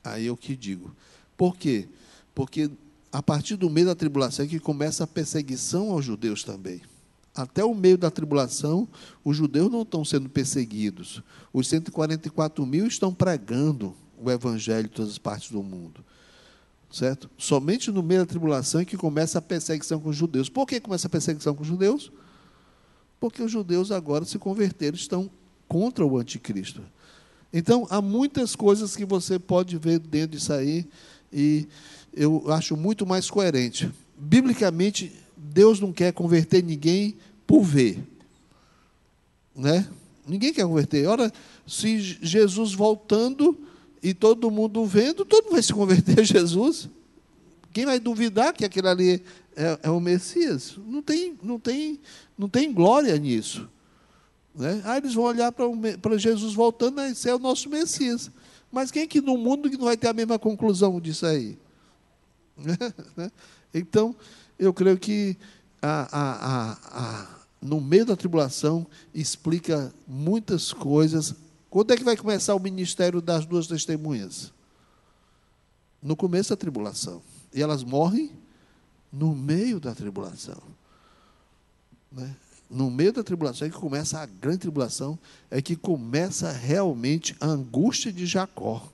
Aí eu que digo. Por quê? Porque a partir do meio da tribulação é que começa a perseguição aos judeus também. Até o meio da tribulação, os judeus não estão sendo perseguidos. Os 144 mil estão pregando o evangelho em todas as partes do mundo. Certo? Somente no meio da tribulação é que começa a perseguição com os judeus. Por que começa a perseguição com os judeus? Porque os judeus agora se converteram, estão contra o anticristo. Então, há muitas coisas que você pode ver dentro disso aí, e eu acho muito mais coerente. Biblicamente, Deus não quer converter ninguém por ver. Né? Ninguém quer converter. Ora, se Jesus voltando e todo mundo vendo, todo mundo vai se converter a Jesus. Quem vai duvidar que aquele ali é o Messias? Não tem glória nisso. Né? Aí eles vão olhar para Jesus voltando, esse é o nosso Messias. Mas quem que no mundo que não vai ter a mesma conclusão disso aí? Então, eu creio que no meio da tribulação explica muitas coisas. Quando é que vai começar o ministério das duas testemunhas? No começo da tribulação. E elas morrem no meio da tribulação. Né? No meio da tribulação é que começa a grande tribulação, é que começa realmente a angústia de Jacó.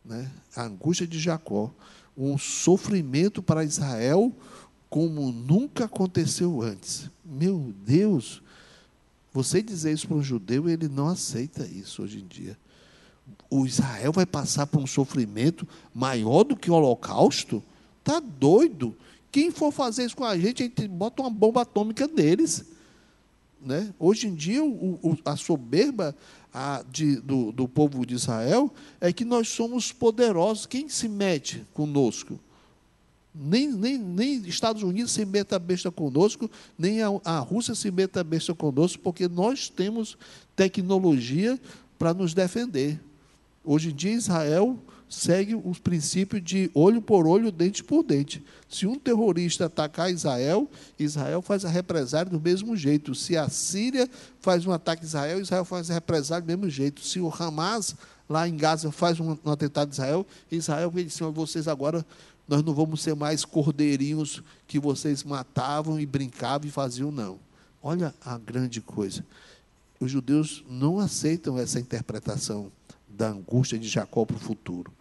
Né? A angústia de Jacó. Um sofrimento para Israel como nunca aconteceu antes. Meu Deus! Você dizer isso para um judeu, ele não aceita isso hoje em dia. O Israel vai passar por um sofrimento maior do que o Holocausto? Está doido. Quem for fazer isso com a gente bota uma bomba atômica neles. Né? Hoje em dia, a soberba do povo de Israel é que nós somos poderosos. Quem se mete conosco? Nem Estados Unidos se meta a besta conosco, nem a Rússia se meta a besta conosco, porque nós temos tecnologia para nos defender. Hoje em dia, Israel segue os princípios de olho por olho, dente por dente. Se um terrorista atacar Israel, Israel faz a represália do mesmo jeito. Se a Síria faz um ataque a Israel, Israel faz a represália do mesmo jeito. Se o Hamas, lá em Gaza, faz um atentado a Israel, Israel vai dizer: vocês agora, nós não vamos ser mais cordeirinhos que vocês matavam e brincavam e faziam, não. Olha a grande coisa. Os judeus não aceitam essa interpretação da angústia de Jacó para o futuro,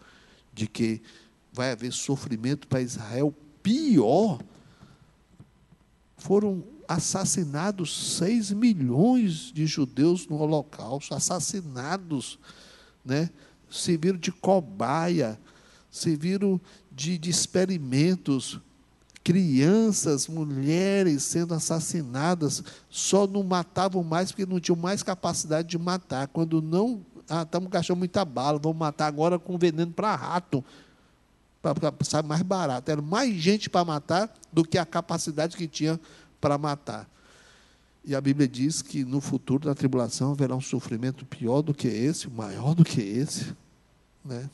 de que vai haver sofrimento para Israel pior. Foram assassinados 6 milhões de judeus no Holocausto, assassinados, né? Serviram de cobaia, serviram de experimentos, crianças, mulheres sendo assassinadas, só não matavam mais porque não tinham mais capacidade de matar. Quando não, estamos gastando muita bala, vamos matar agora com veneno para rato, para sair mais barato. Era mais gente para matar do que a capacidade que tinha para matar. E a Bíblia diz que no futuro da tribulação haverá um sofrimento pior do que esse, maior do que esse. Né?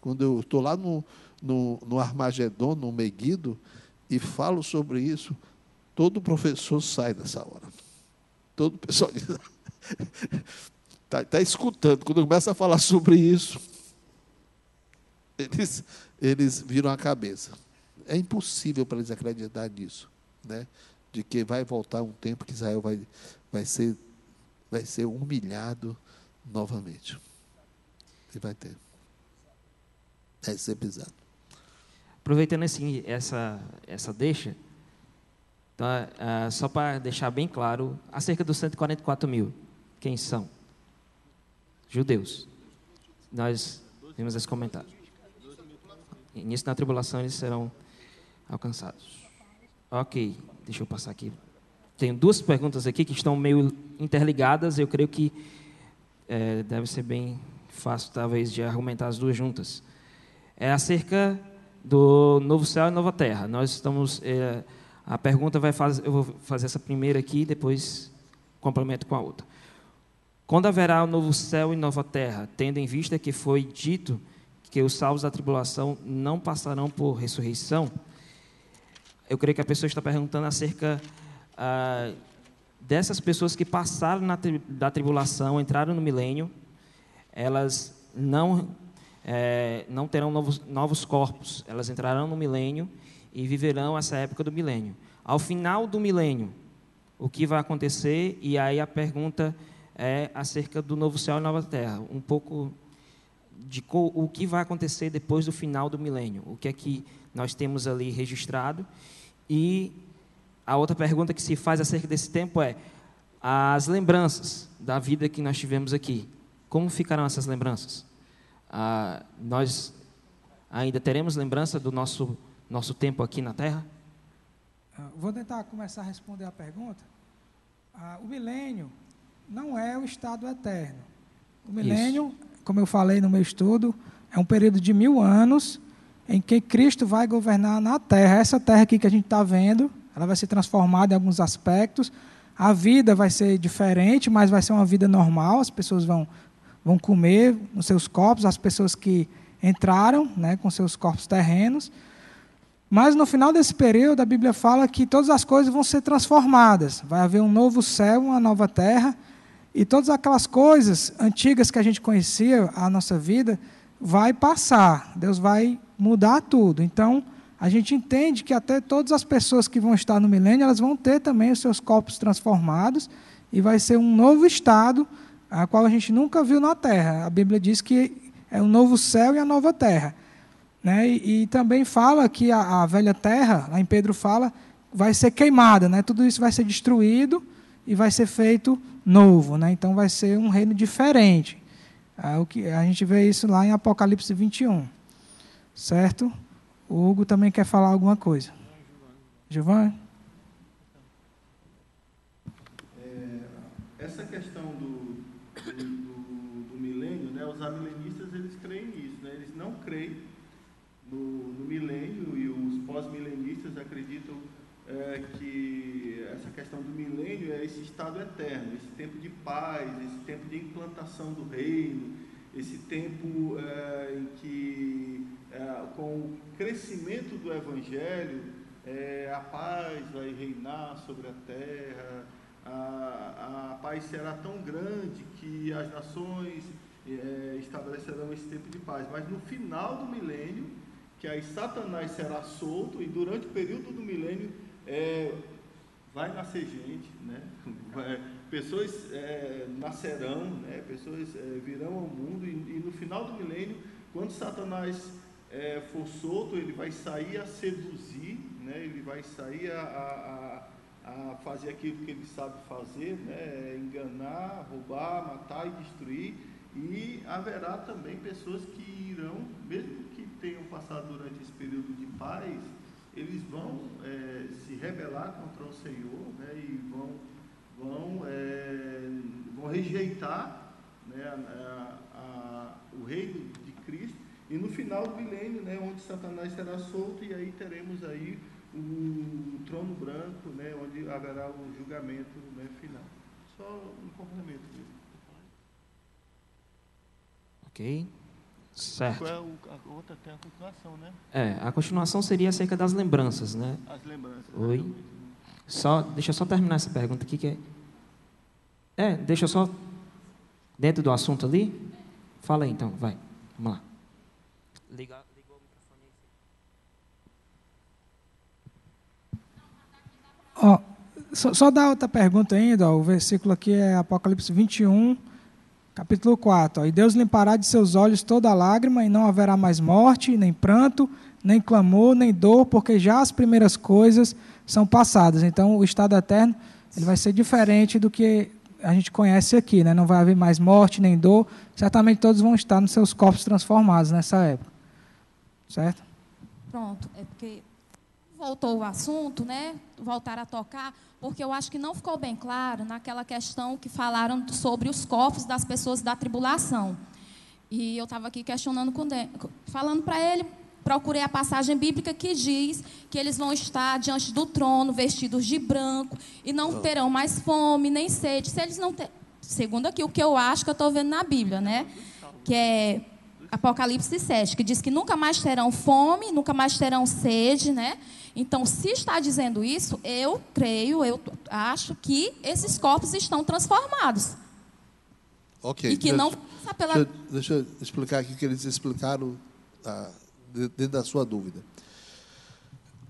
Quando eu estou lá no Armagedon, no Meguido, e falo sobre isso, todo professor sai nessa hora. Todo pessoal está escutando. Quando começa a falar sobre isso, eles viram a cabeça. É impossível para eles acreditar nisso, né? De que vai voltar um tempo que Israel vai ser humilhado novamente. E vai ter. Vai ser pisado. Aproveitando assim, essa deixa, tá, só para deixar bem claro, acerca dos 144 mil, quem são? Judeus. Nós vimos esse comentário. Início da tribulação, eles serão alcançados. Ok, deixa eu passar aqui. Tenho 2 perguntas aqui que estão meio interligadas. Eu creio que deve ser bem fácil, talvez, de argumentar as 2 juntas. É acerca do novo céu e nova terra. Nós estamos... a pergunta eu vou fazer essa primeira aqui, depois complemento com a outra. Quando haverá o novo céu e nova terra, tendo em vista que foi dito que os salvos da tribulação não passarão por ressurreição, eu creio que a pessoa está perguntando acerca dessas pessoas que passaram da tribulação, entraram no milênio, elas não terão novos corpos, elas entrarão no milênio e viverão essa época do milênio. Ao final do milênio, o que vai acontecer? E aí a pergunta é acerca do novo céu e nova terra, um pouco de o que vai acontecer depois do final do milênio, o que é que nós temos ali registrado. E a outra pergunta que se faz acerca desse tempo é as lembranças da vida que nós tivemos aqui. Como ficarão essas lembranças? Nós ainda teremos lembrança do nosso tempo aqui na Terra? Vou tentar começar a responder a pergunta. O milênio não é o estado eterno. O milênio, como eu falei no meu estudo, é um período de 1000 anos em que Cristo vai governar na Terra. Essa Terra aqui que a gente está vendo, ela vai ser transformada em alguns aspectos. A vida vai ser diferente, mas vai ser uma vida normal. As pessoas vão comer nos seus corpos, as pessoas que entraram, né, com seus corpos terrenos. Mas no final desse período, a Bíblia fala que todas as coisas vão ser transformadas. Vai haver um novo céu, uma nova terra, e todas aquelas coisas antigas que a gente conhecia, a nossa vida, vai passar. Deus vai mudar tudo. Então, a gente entende que até todas as pessoas que vão estar no milênio, elas vão ter também os seus corpos transformados, e vai ser um novo estado, a qual a gente nunca viu na Terra. A Bíblia diz que é o novo céu e a nova terra. Né? E também fala que a velha terra, lá em Pedro fala, vai ser queimada, né? Tudo isso vai ser destruído e vai ser feito novo. Né? Então vai ser um reino diferente. O que a gente vê isso lá em Apocalipse 21, certo? O Hugo também quer falar alguma coisa. Giovanni? Essa questão do milênio, né, os amilenistas eles creem nisso, né, eles não creem no milênio, e os pós-milenistas acreditam que essa questão do milênio é esse estado eterno, esse tempo de paz, esse tempo de implantação do reino, esse tempo em que, com o crescimento do evangelho, a paz vai reinar sobre a terra, a paz será tão grande que as nações estabelecerão esse tempo de paz. Mas no final do milênio, que aí Satanás será solto, e durante o período do milênio vai nascer gente, né? Pessoas nascerão, né? Pessoas virão ao mundo, e no final do milênio, quando Satanás for solto, ele vai sair a seduzir, né? Ele vai sair a fazer aquilo que ele sabe fazer, né? Enganar, roubar, matar e destruir. E haverá também pessoas que irão, mesmo que tenham passado durante esse período de paz, eles vão se rebelar contra o Senhor, né? E vão rejeitar, né, o reino de Cristo. E no final do milênio, né, onde Satanás será solto, e aí teremos aí o trono branco, né, onde haverá o julgamento, né, final. Só um complemento mesmo. Ok? Certo. Qual a outra tem a continuação, né? A continuação seria acerca das lembranças, né? As lembranças. Oi. Deixa eu só terminar essa pergunta aqui, que deixa eu só... Dentro do assunto ali? Fala aí, então, vai. Vamos lá. Ligou o microfone aí. Só dar outra pergunta ainda. O versículo aqui é Apocalipse 21, capítulo 4. E Deus limpará de seus olhos toda lágrima, e não haverá mais morte, nem pranto, nem clamor, nem dor, porque já as primeiras coisas são passadas. Então, o estado eterno ele vai ser diferente do que a gente conhece aqui, né? Não vai haver mais morte, nem dor. Certamente todos vão estar nos seus corpos transformados nessa época. Certo? Pronto. É porque voltou o assunto, né? Voltar a tocar, porque eu acho que não ficou bem claro naquela questão que falaram sobre os corpos das pessoas da tribulação. E eu estava aqui questionando, falando para ele, procurei a passagem bíblica que diz que eles vão estar diante do trono, vestidos de branco, e não terão mais fome, nem sede. Se eles não ter... Segundo aqui, o que eu acho que eu estou vendo na Bíblia, né? Que é Apocalipse 7, que diz que nunca mais terão fome, nunca mais terão sede, né? Então, se está dizendo isso, eu creio, eu acho que esses corpos estão transformados. Ok. E que não passa pela... Deixa eu explicar aqui o que eles explicaram dentro da sua dúvida.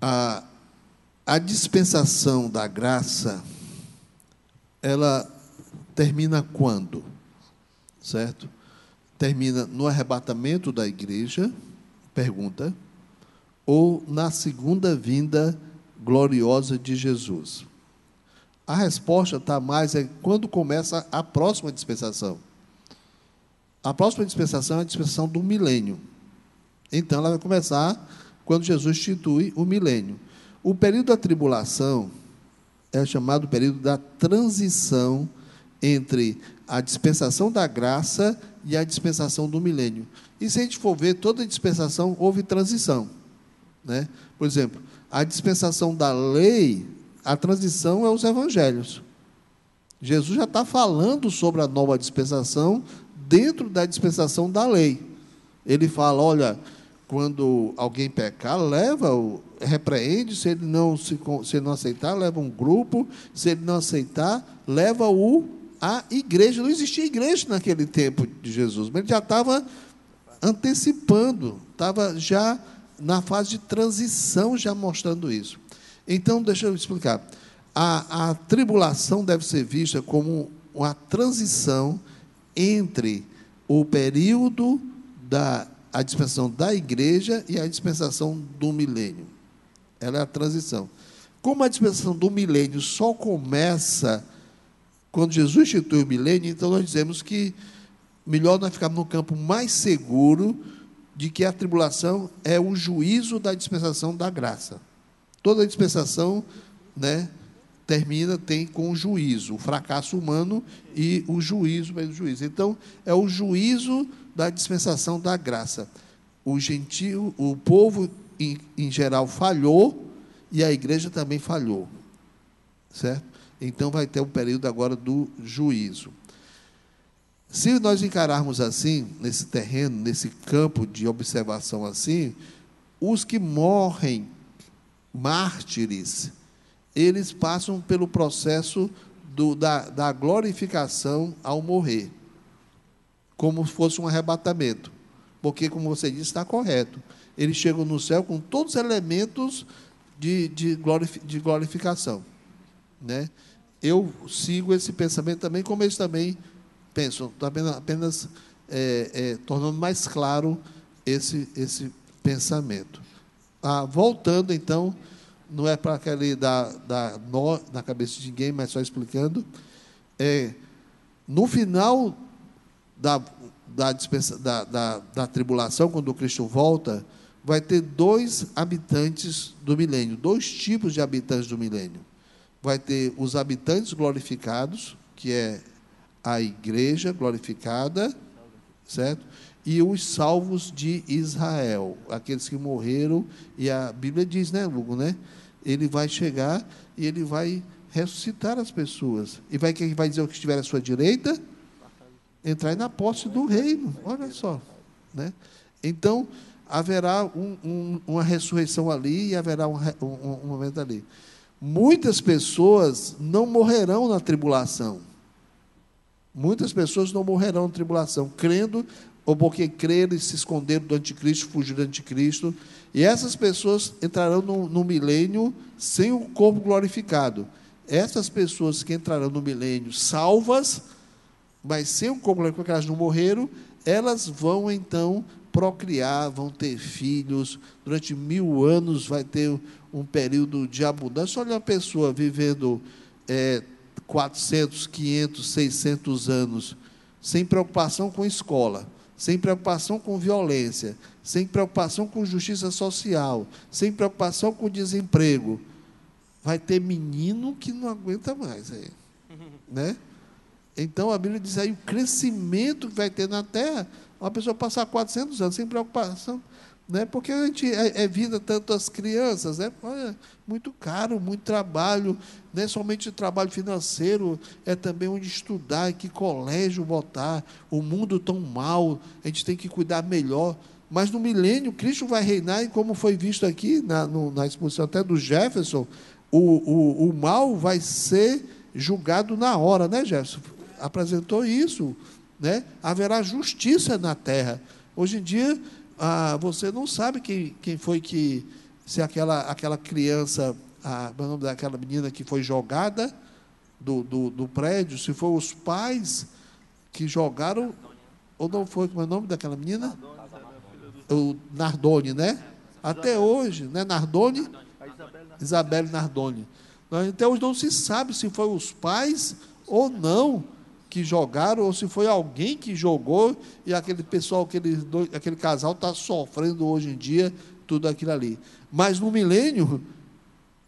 A dispensação da graça, ela termina quando? Certo? Termina no arrebatamento da igreja, pergunta, ou na segunda vinda gloriosa de Jesus? A resposta está mais quando começa a próxima dispensação. A próxima dispensação é a dispensação do milênio. Então, ela vai começar quando Jesus institui o milênio. O período da tribulação é chamado período da transição entre a dispensação da graça e a dispensação do milênio. E se a gente for ver, toda dispensação houve transição, né? Por exemplo, a dispensação da lei, a transição é os evangelhos. Jesus já está falando sobre a nova dispensação dentro da dispensação da lei. Ele fala, olha, quando alguém pecar, repreende, se ele não aceitar, leva um grupo, se ele não aceitar, leva-o à igreja. Não existia igreja naquele tempo de Jesus, mas ele já estava antecipando, estava já na fase de transição, já mostrando isso. Então, deixa eu explicar. A tribulação deve ser vista como uma transição entre o período a dispensação da igreja e a dispensação do milênio. Ela é a transição. Como a dispensação do milênio só começa quando Jesus institui o milênio, então nós dizemos que melhor nós ficarmos no campo mais seguro de que a tribulação é o juízo da dispensação da graça. Toda dispensação, né, tem com o juízo, o fracasso humano e o juízo. Então, é o juízo da dispensação da graça. O gentio, o povo em geral falhou e a igreja também falhou, certo? Então vai ter um período agora do juízo. Se nós encararmos assim, nesse terreno, nesse campo de observação assim, os que morrem mártires, eles passam pelo processo da glorificação ao morrer, como se fosse um arrebatamento, porque, como você disse, está correto. Eles chegam no céu com todos os elementos de glorificação, né? Eu sigo esse pensamento também, como eles também pensam, apenas tornando mais claro esse pensamento. Voltando, então, não é para aquele dar nó na cabeça de ninguém, mas só explicando, no final da tribulação, quando o Cristo volta, vai ter dois habitantes do milênio, dois tipos de habitantes do milênio. Vai ter os habitantes glorificados, que é a igreja glorificada, certo? E os salvos de Israel, aqueles que morreram, e a Bíblia diz, né, Hugo, né? Ele vai chegar e ele vai ressuscitar as pessoas. E quem vai dizer o que estiver à sua direita? Entrar na posse do reino. Olha só, né? Então, haverá uma ressurreição ali e haverá um momento ali. Muitas pessoas não morrerão na tribulação. Muitas pessoas não morrerão na tribulação, crendo, ou porque creram e se esconderam do anticristo, fugiram do anticristo. E essas pessoas entrarão no milênio sem o corpo glorificado. Essas pessoas que entrarão no milênio salvas, mas sem o corpo glorificado, porque elas não morreram, elas vão então procriar, vão ter filhos. Durante 1000 anos vai ter um período de abundância. Olha uma pessoa vivendo 400, 500, 600 anos, sem preocupação com escola, sem preocupação com violência, sem preocupação com justiça social, sem preocupação com desemprego. Vai ter menino que não aguenta mais aí, né? Então, a Bíblia diz aí o crescimento que vai ter na terra, uma pessoa passar 400 anos sem preocupação, né? Porque a gente vida tanto as crianças, né? Olha, muito caro, muito trabalho, não é somente trabalho financeiro, é também onde estudar, que colégio botar, o mundo tão mal, a gente tem que cuidar melhor. Mas no milênio, Cristo vai reinar, e como foi visto aqui na exposição até do Jefferson, o mal vai ser julgado na hora, né, Jefferson? Apresentou isso, né? Haverá justiça na terra. Hoje em dia, você não sabe quem foi que, se aquela criança, o nome daquela menina que foi jogada do prédio, se foi os pais que jogaram, ou não foi, como é o nome daquela menina? O Nardoni, né? Até hoje, né? Nardoni? Isabelle Nardoni. Até hoje não se sabe se foi os pais ou não que jogaram, ou se foi alguém que jogou, e aquele pessoal, aquele casal está sofrendo hoje em dia tudo aquilo ali. Mas no milênio,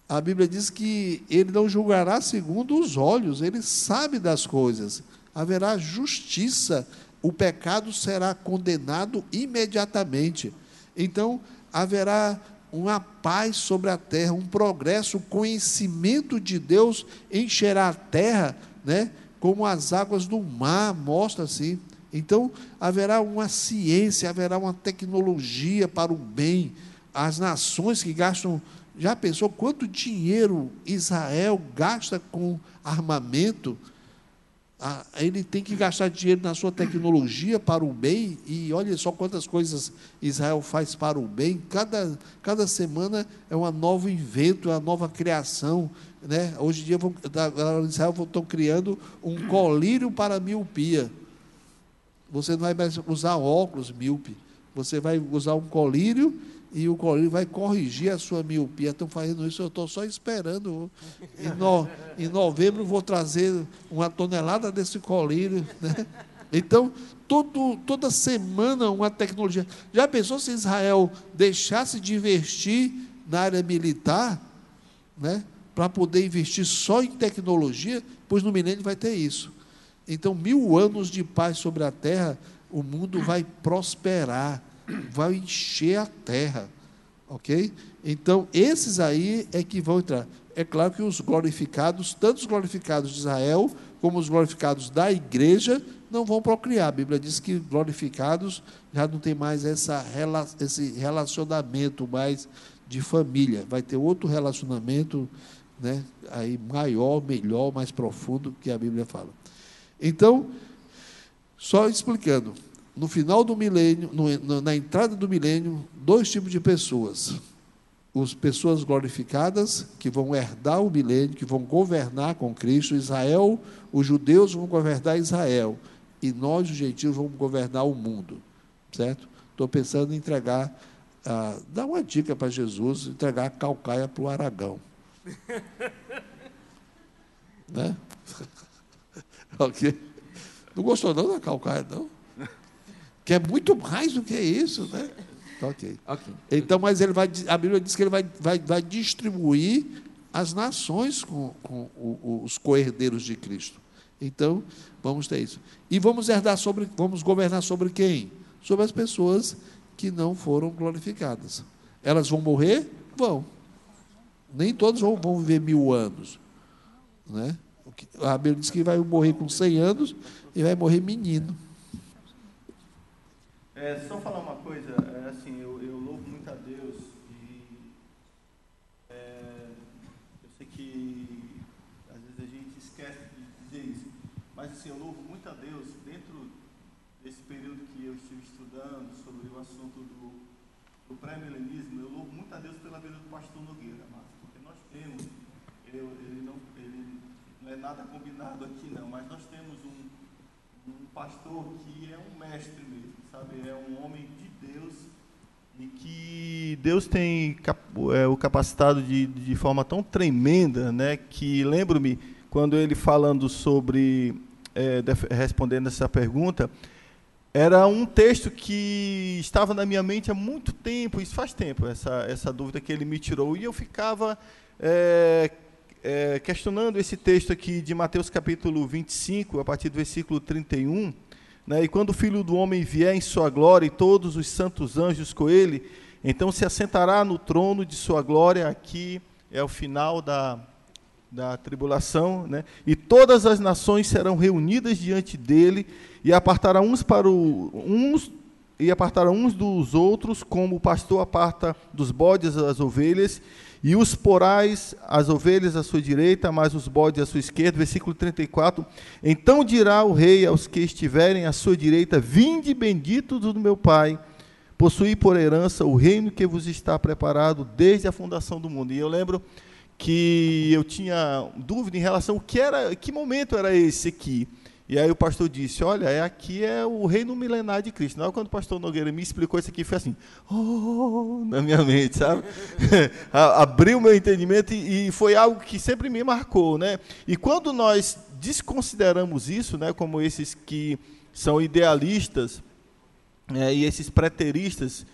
a Bíblia diz que ele não julgará segundo os olhos, ele sabe das coisas. Haverá justiça, o pecado será condenado imediatamente. Então, haverá uma paz sobre a terra, um progresso, o conhecimento de Deus encherá a terra, né? Como as águas do mar, mostra assim. Então, haverá uma ciência, haverá uma tecnologia para o bem. As nações que gastam... Já pensou quanto dinheiro Israel gasta com armamento? Ele tem que gastar dinheiro na sua tecnologia para o bem, e olha só quantas coisas Israel faz para o bem. Cada semana é um novo invento, é uma nova criação, né? Hoje em dia, Israel estão criando um colírio para a miopia. Você não vai mais usar óculos míope, você vai usar um colírio, e o colírio vai corrigir a sua miopia. Estão fazendo isso, eu estou só esperando. Em novembro vou trazer 1 tonelada desse colírio, né? Então, toda semana uma tecnologia. Já pensou se Israel deixasse de investir na área militar, né, para poder investir só em tecnologia? Pois no milênio vai ter isso. Então, 1000 anos de paz sobre a terra, o mundo vai prosperar, vai encher a terra, ok? Então, esses aí é que vão entrar. É claro que os glorificados, tanto os glorificados de Israel, como os glorificados da igreja, não vão procriar. A Bíblia diz que glorificados já não tem mais esse relacionamento mais de família. Vai ter outro relacionamento, né, aí maior, melhor, mais profundo, que a Bíblia fala. Então, só explicando, no final do milênio, na entrada do milênio, 2 tipos de pessoas. As pessoas glorificadas, que vão herdar o milênio, que vão governar com Cristo. Israel, os judeus vão governar Israel, e nós, os gentios, vamos governar o mundo, certo? Estou pensando em entregar, dar uma dica para Jesus, entregar a Caucaia para o Aragão. Né? Ok? Não gostou não da Caucaia, não? Que é muito mais do que isso, né? Ok. Então, mas a Bíblia diz que ele vai distribuir as nações com os co-herdeiros de Cristo. Então, vamos ter isso. E vamos governar sobre quem? Sobre as pessoas que não foram glorificadas. Elas vão morrer? Vão. Nem todos vão viver 1000 anos. Né? A Bíblia diz que vai morrer com 100 anos e vai morrer menino. Só falar uma coisa, assim, eu louvo muito a Deus e eu sei que às vezes a gente esquece de dizer isso, mas assim, eu louvo muito a Deus dentro desse período que eu estive estudando sobre o assunto do pré-milenismo. Eu louvo muito a Deus pela vida do pastor Nogueira, porque nós temos, ele não é nada combinado aqui não, mas nós temos um pastor que é um mestre mesmo, sabe? É um homem de Deus e que Deus tem o capacitado de forma tão tremenda, né? Que lembro-me, quando ele falando sobre, respondendo essa pergunta, era um texto que estava na minha mente há muito tempo, isso faz tempo, essa dúvida que ele me tirou, e eu ficava questionando esse texto aqui de Mateus capítulo 25, a partir do versículo 31, né? E quando o Filho do Homem vier em sua glória e todos os santos anjos com ele, então se assentará no trono de sua glória. Aqui é o final da tribulação, né? E todas as nações serão reunidas diante dele, e apartará uns dos outros, como o pastor aparta dos bodes as ovelhas, e os porais as ovelhas à sua direita, mas os bodes à sua esquerda. Versículo 34, então dirá o rei aos que estiverem à sua direita: vinde benditos do meu Pai, possuí por herança o reino que vos está preparado desde a fundação do mundo. E eu lembro que eu tinha dúvida em relação a que momento era esse aqui. E aí o pastor disse: olha, aqui é o reino milenar de Cristo. Não, quando o pastor Nogueira me explicou isso aqui, foi assim, na minha mente, sabe? Abriu o meu entendimento e foi algo que sempre me marcou, né? E quando nós desconsideramos isso, né, como esses que são idealistas, e esses preteristas,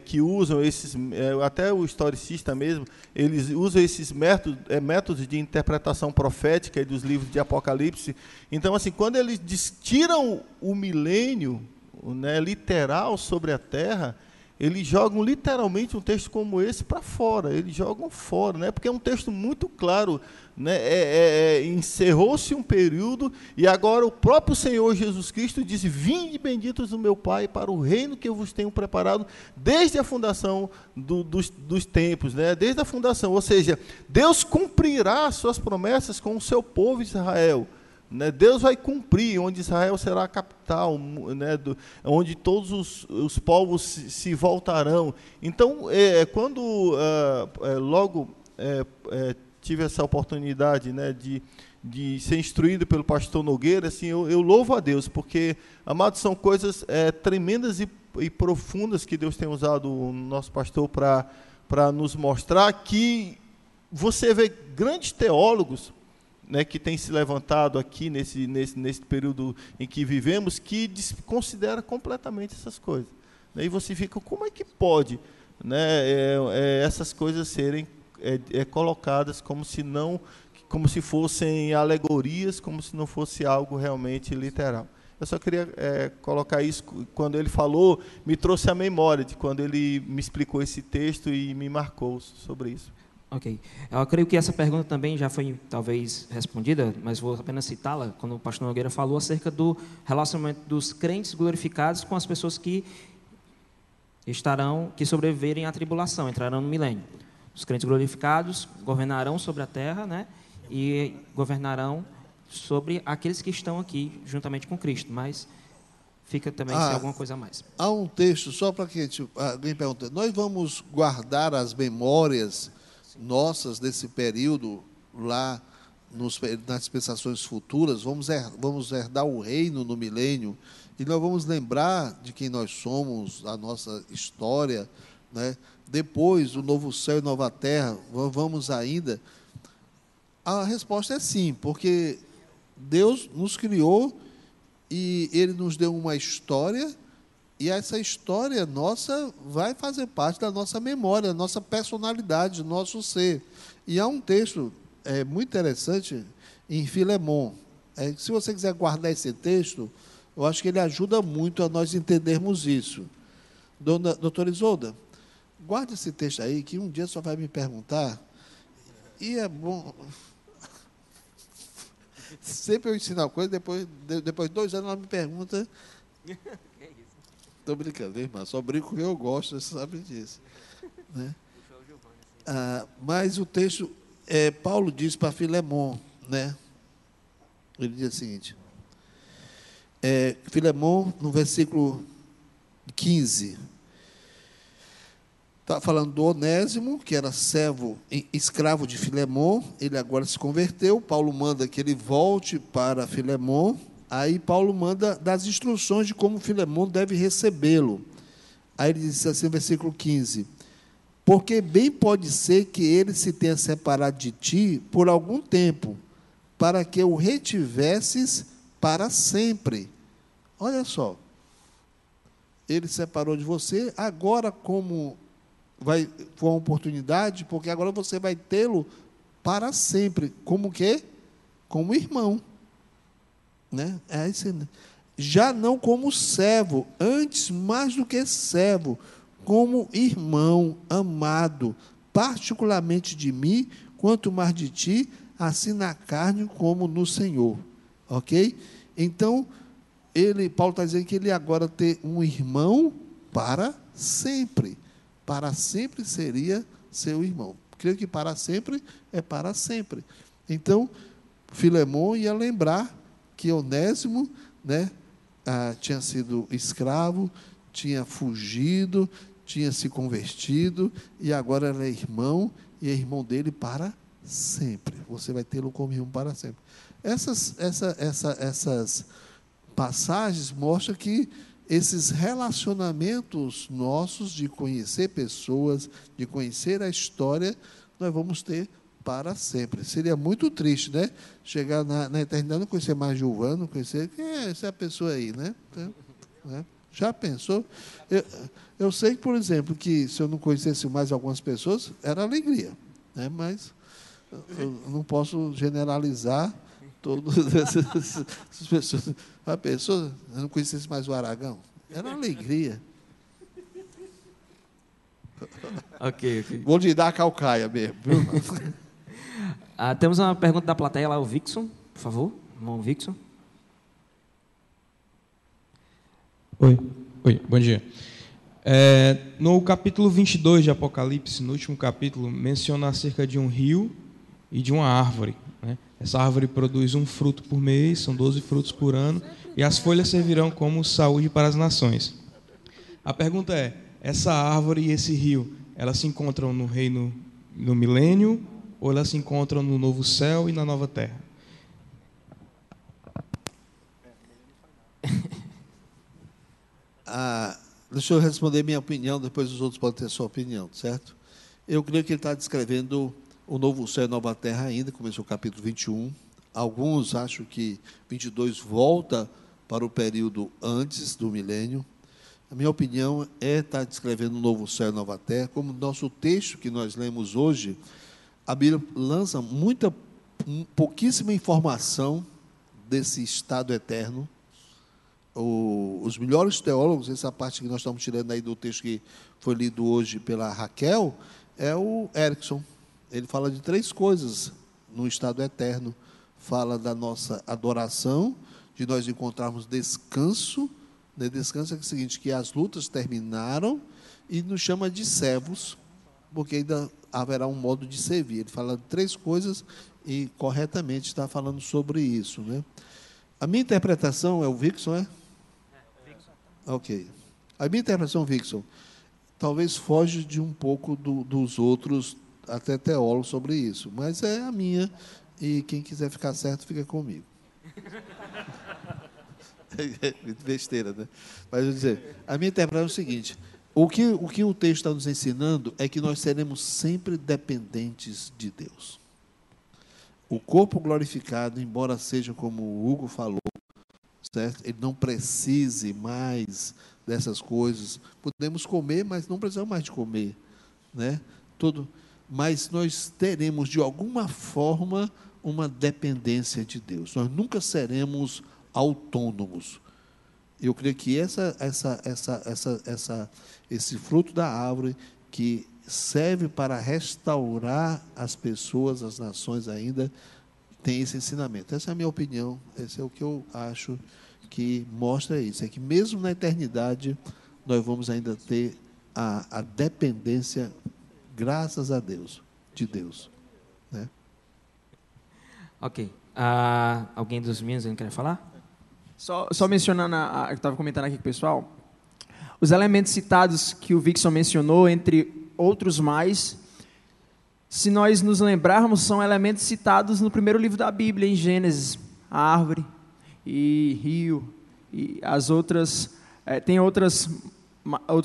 que usam esses, até o historicista mesmo, eles usam esses métodos de interpretação profética dos livros de Apocalipse. Então, assim, quando eles tiram o milênio, né, literal sobre a terra, eles jogam literalmente um texto como esse para fora, eles jogam fora, né, porque é um texto muito claro, né, encerrou-se um período e agora o próprio Senhor Jesus Cristo diz: vinde benditos do meu Pai para o reino que eu vos tenho preparado desde a fundação dos tempos, né, desde a fundação, ou seja, Deus cumprirá as suas promessas com o seu povo Israel. Né, Deus vai cumprir, onde Israel será a capital, né, onde todos os povos se voltarão. Então, quando logo tive essa oportunidade, né, de ser instruído pelo pastor Nogueira, assim, eu louvo a Deus, porque, amados, são coisas tremendas e profundas que Deus tem usado o nosso pastor para nos mostrar, que você vê grandes teólogos, né, que tem se levantado aqui nesse período em que vivemos, que desconsidera completamente essas coisas. E você fica, como é que pode, né, essas coisas serem colocadas como se fossem alegorias, como se não fosse algo realmente literal. Eu só queria colocar isso, quando ele falou, me trouxe à memória de quando ele me explicou esse texto e me marcou sobre isso. Ok. Eu creio que essa pergunta também já foi, talvez, respondida, mas vou apenas citá-la, quando o pastor Nogueira falou acerca do relacionamento dos crentes glorificados com as pessoas que sobreviverem à tribulação, entrarão no milênio. Os crentes glorificados governarão sobre a terra, né, e governarão sobre aqueles que estão aqui juntamente com Cristo, mas fica também sem alguma coisa a mais. Há um texto, só para que alguém pergunte, nós vamos guardar as memórias nossas desse período lá nas dispensações futuras, vamos herdar o reino no milênio, e nós vamos lembrar de quem nós somos, a nossa história, né? Depois do novo céu e nova terra, vamos ainda? A resposta é sim, porque Deus nos criou e Ele nos deu uma história, e essa história nossa vai fazer parte da nossa memória, da nossa personalidade, do nosso ser. E há um texto muito interessante em Filemon. Se você quiser guardar esse texto, eu acho que ele ajuda muito a nós entendermos isso. Doutora Isolda, guarde esse texto aí, que um dia só vai me perguntar, e é bom... Sempre eu ensino uma coisa, depois de 2 anos ela me pergunta. Estou brincando, irmã, só brinco porque eu gosto, você sabe disso. Né? Mas o texto, Paulo diz para Filemon, né? Ele diz o seguinte, Filemon, no versículo 15, está falando do Onésimo, que era escravo de Filemon, ele agora se converteu, Paulo manda que ele volte para Filemon, aí Paulo manda das instruções de como Filemon deve recebê-lo. Aí ele diz assim no versículo 15, porque bem pode ser que ele se tenha separado de ti por algum tempo, para que o retivesses para sempre. Olha só, ele separou de você, agora como... foi uma oportunidade, porque agora você vai tê-lo para sempre. Como o quê? Como irmão. Né? Já não como servo, antes mais do que servo, como irmão amado, particularmente de mim, quanto mais de ti, assim na carne como no Senhor. Ok? Então, Paulo está dizendo que ele agora tem um irmão para sempre. Para sempre seria seu irmão. Creio que para sempre é para sempre. Então, Filemon ia lembrar que Onésimo, né, tinha sido escravo, tinha fugido, tinha se convertido, e agora ele é irmão, e é irmão dele para sempre. Você vai tê-lo como irmão para sempre. Essas passagens mostram que esses relacionamentos nossos de conhecer pessoas, de conhecer a história, nós vamos ter para sempre. Seria muito triste, né? Chegar na eternidade, não conhecer mais Giovana, não conhecer... Quem é essa pessoa aí, né? Já pensou? Eu sei, por exemplo, que se eu não conhecesse mais algumas pessoas, era alegria, né? Mas eu não posso generalizar todas essas pessoas. A pessoa, eu não conhecesse mais o Aragão, era alegria. Ok. Vou lhe dar a calcaia mesmo, viu? Temos uma pergunta da plateia lá, o Vixon, por favor. Irmão Vixon. Oi, bom dia. No capítulo 22 de Apocalipse, no último capítulo, menciona acerca de um rio e de uma árvore, né? Essa árvore produz um fruto por mês, são 12 frutos por ano, e as folhas servirão como saúde para as nações. A pergunta é, essa árvore e esse rio, elas se encontram no reino, no milênio, ou elas se encontram no novo céu e na nova terra? Deixa eu responder minha opinião, depois os outros podem ter sua opinião, certo? Eu creio que ele está descrevendo o novo céu e nova terra ainda, começou o capítulo 21. Alguns acham que 22 volta para o período antes do milênio. A minha opinião é estar descrevendo um novo céu e nova terra, como nosso texto que nós lemos hoje, a Bíblia lança pouquíssima informação desse estado eterno. Os melhores teólogos, essa parte que nós estamos tirando aí do texto que foi lido hoje pela Raquel, é o Erickson. Ele fala de 3 coisas no estado eterno. Fala da nossa adoração, de nós encontrarmos descanso. Descanso é o seguinte, que as lutas terminaram, e nos chama de servos, porque ainda haverá um modo de servir. Ele fala de 3 coisas e corretamente está falando sobre isso, né? A minha interpretação é o Vixon, é? Ok. A minha interpretação, Vixon, talvez foge de um pouco dos outros, até teólogos, sobre isso, mas é a minha, e quem quiser ficar certo, fica comigo. Besteira, né? Mas eu vou dizer, a minha interpretação é o seguinte: o que o texto está nos ensinando é que nós seremos sempre dependentes de Deus. O corpo glorificado, embora seja como o Hugo falou, certo? Ele não precise mais dessas coisas. Podemos comer, mas não precisamos mais de comer, né? Mas nós teremos, de alguma forma, uma dependência de Deus. Nós nunca seremos autônomos. Eu creio que esse fruto da árvore que serve para restaurar as pessoas, as nações ainda, tem esse ensinamento. Essa é a minha opinião, esse é o que eu acho que mostra isso, é que mesmo na eternidade nós vamos ainda ter a dependência, graças a Deus, de Deus, né? Ok. Alguém dos meninos ainda quer falar? Só mencionando, eu estava comentando aqui com o pessoal, os elementos citados que o Vixon mencionou, entre outros mais, se nós nos lembrarmos, são elementos citados no primeiro livro da Bíblia, em Gênesis, a árvore e rio, e as outras, tem outros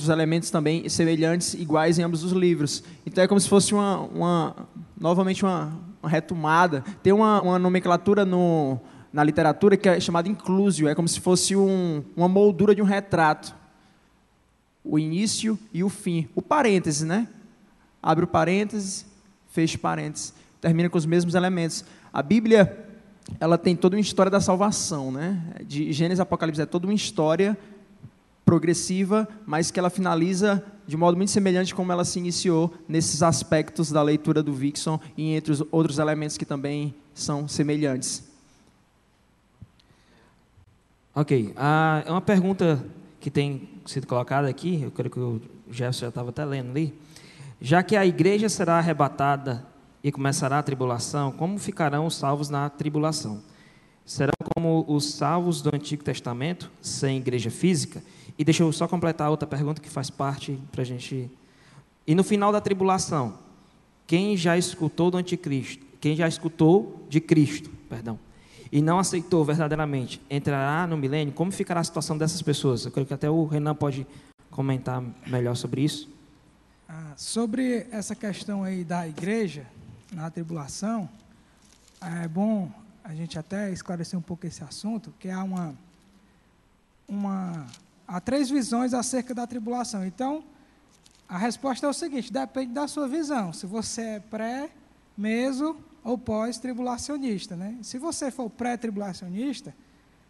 elementos também semelhantes, iguais em ambos os livros. Então é como se fosse novamente uma retomada. Tem uma nomenclatura na literatura que é chamada inclusio, é como se fosse uma moldura de um retrato. O início e o fim. O parêntese, né? Abre o parêntese, fecha o parêntese. Termina com os mesmos elementos. A Bíblia, ela tem toda uma história da salvação, né? De Gênesis e Apocalipse é toda uma história progressiva, mas que ela finaliza de modo muito semelhante como ela se iniciou nesses aspectos da leitura do Vixon e entre os outros elementos que também são semelhantes. Ok. É uma pergunta que tem sido colocada aqui, eu creio que o Jefferson já estava até lendo ali. Já que a igreja será arrebatada e começará a tribulação, como ficarão os salvos na tribulação? Serão como os salvos do Antigo Testamento, sem igreja física? E deixa eu só completar outra pergunta que faz parte para a gente... E no final da tribulação, quem já escutou do anticristo, quem já escutou de Cristo, e não aceitou verdadeiramente, entrará no milênio? Como ficará a situação dessas pessoas? Eu creio que até o Renan pode comentar melhor sobre isso. Sobre essa questão aí da igreja na tribulação, é bom a gente até esclarecer um pouco esse assunto, que há há 3 visões acerca da tribulação. Então, a resposta é o seguinte: depende da sua visão, se você é pré, meso ou pós-tribulacionista, né? Se você for pré-tribulacionista,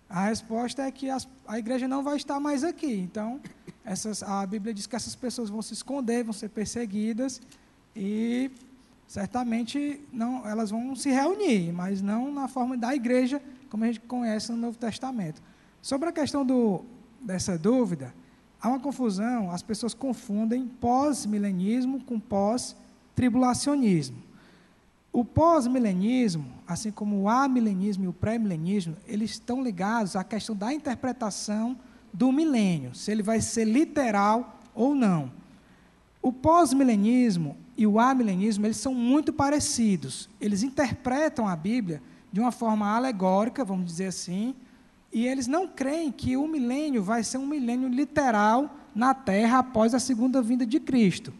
a resposta é que a igreja não vai estar mais aqui. Então, a Bíblia diz que essas pessoas vão se esconder, vão ser perseguidas e certamente não, elas vão se reunir, mas não na forma da igreja como a gente conhece no Novo Testamento. Sobre a questão dessa dúvida, há uma confusão, as pessoas confundem pós-milenismo com pós-tribulacionismo. O pós-milenismo, assim como o amilenismo e o pré-milenismo, eles estão ligados à questão da interpretação do milênio, se ele vai ser literal ou não. O pós-milenismo e o amilenismo, eles são muito parecidos. Eles interpretam a Bíblia de uma forma alegórica, vamos dizer assim, e eles não creem que o milênio vai ser um milênio literal na Terra após a segunda vinda de Cristo.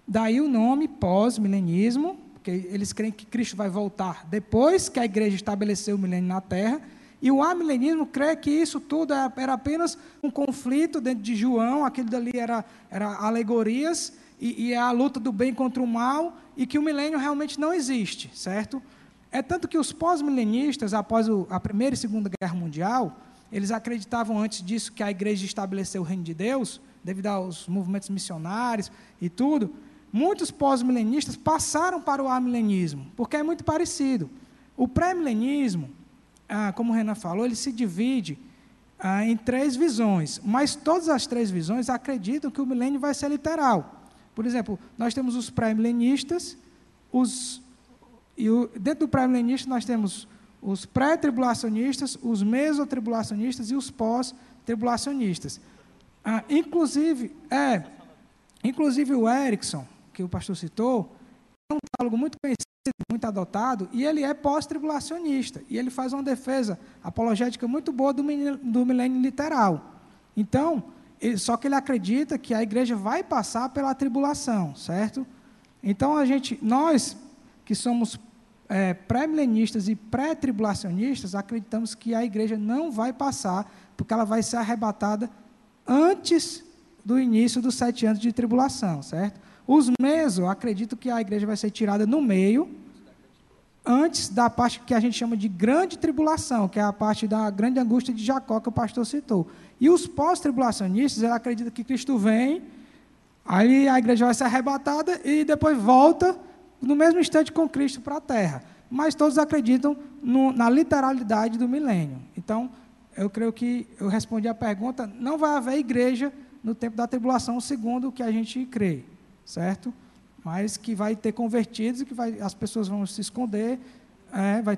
Daí o nome pós-milenismo, porque eles creem que Cristo vai voltar depois que a igreja estabeleceu o milênio na Terra, e o amilenismo crê que isso tudo era apenas um conflito dentro de João, aquilo dali era alegorias, e é a luta do bem contra o mal, e que o milênio realmente não existe, certo? É tanto que os pós-milenistas, após a Primeira e Segunda Guerra Mundial, eles acreditavam antes disso que a igreja estabeleceu o reino de Deus, devido aos movimentos missionários e tudo. Muitos pós-milenistas passaram para o amilenismo, porque é muito parecido. O pré-milenismo, como o Renan falou, ele se divide em 3 visões, mas todas as 3 visões acreditam que o milênio vai ser literal. Por exemplo, nós temos os pré-milenistas, dentro do pré-milenista nós temos os pré-tribulacionistas, os mesotribulacionistas e os pós-tribulacionistas. Inclusive o Erickson, que o pastor citou, é um teólogo muito conhecido, muito adotado, e ele é pós-tribulacionista, e ele faz uma defesa apologética muito boa do milênio literal. Então, só que ele acredita que a igreja vai passar pela tribulação, certo? Então, nós que somos pré-milenistas e pré-tribulacionistas, acreditamos que a igreja não vai passar, porque ela vai ser arrebatada antes do início dos 7 anos de tribulação, certo? Os meso acreditam que a igreja vai ser tirada no meio, antes da parte que a gente chama de grande tribulação, que é a parte da grande angústia de Jacó, que o pastor citou. E os pós-tribulacionistas, eles acreditam que Cristo vem, aí a igreja vai ser arrebatada e depois volta no mesmo instante com Cristo para a terra. Mas todos acreditam na literalidade do milênio. Então, eu creio que eu respondi a pergunta, não vai haver igreja no tempo da tribulação, segundo o que a gente crê, certo? Mas que vai ter convertidos e que as pessoas vão se esconder, vai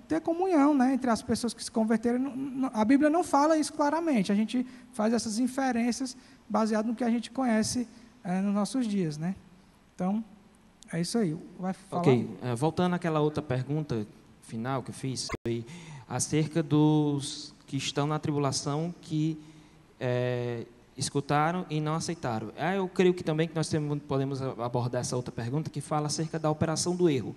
ter comunhão, né, entre as pessoas que se converteram. A Bíblia não fala isso claramente, a gente faz essas inferências baseado no que a gente conhece nos nossos dias, né? Então, é isso aí. Vai falar? Ok, voltando àquela outra pergunta final que eu fiz, foi acerca dos que estão na tribulação, que escutaram e não aceitaram. Eu creio que também que nós podemos abordar essa outra pergunta, que fala acerca da operação do erro.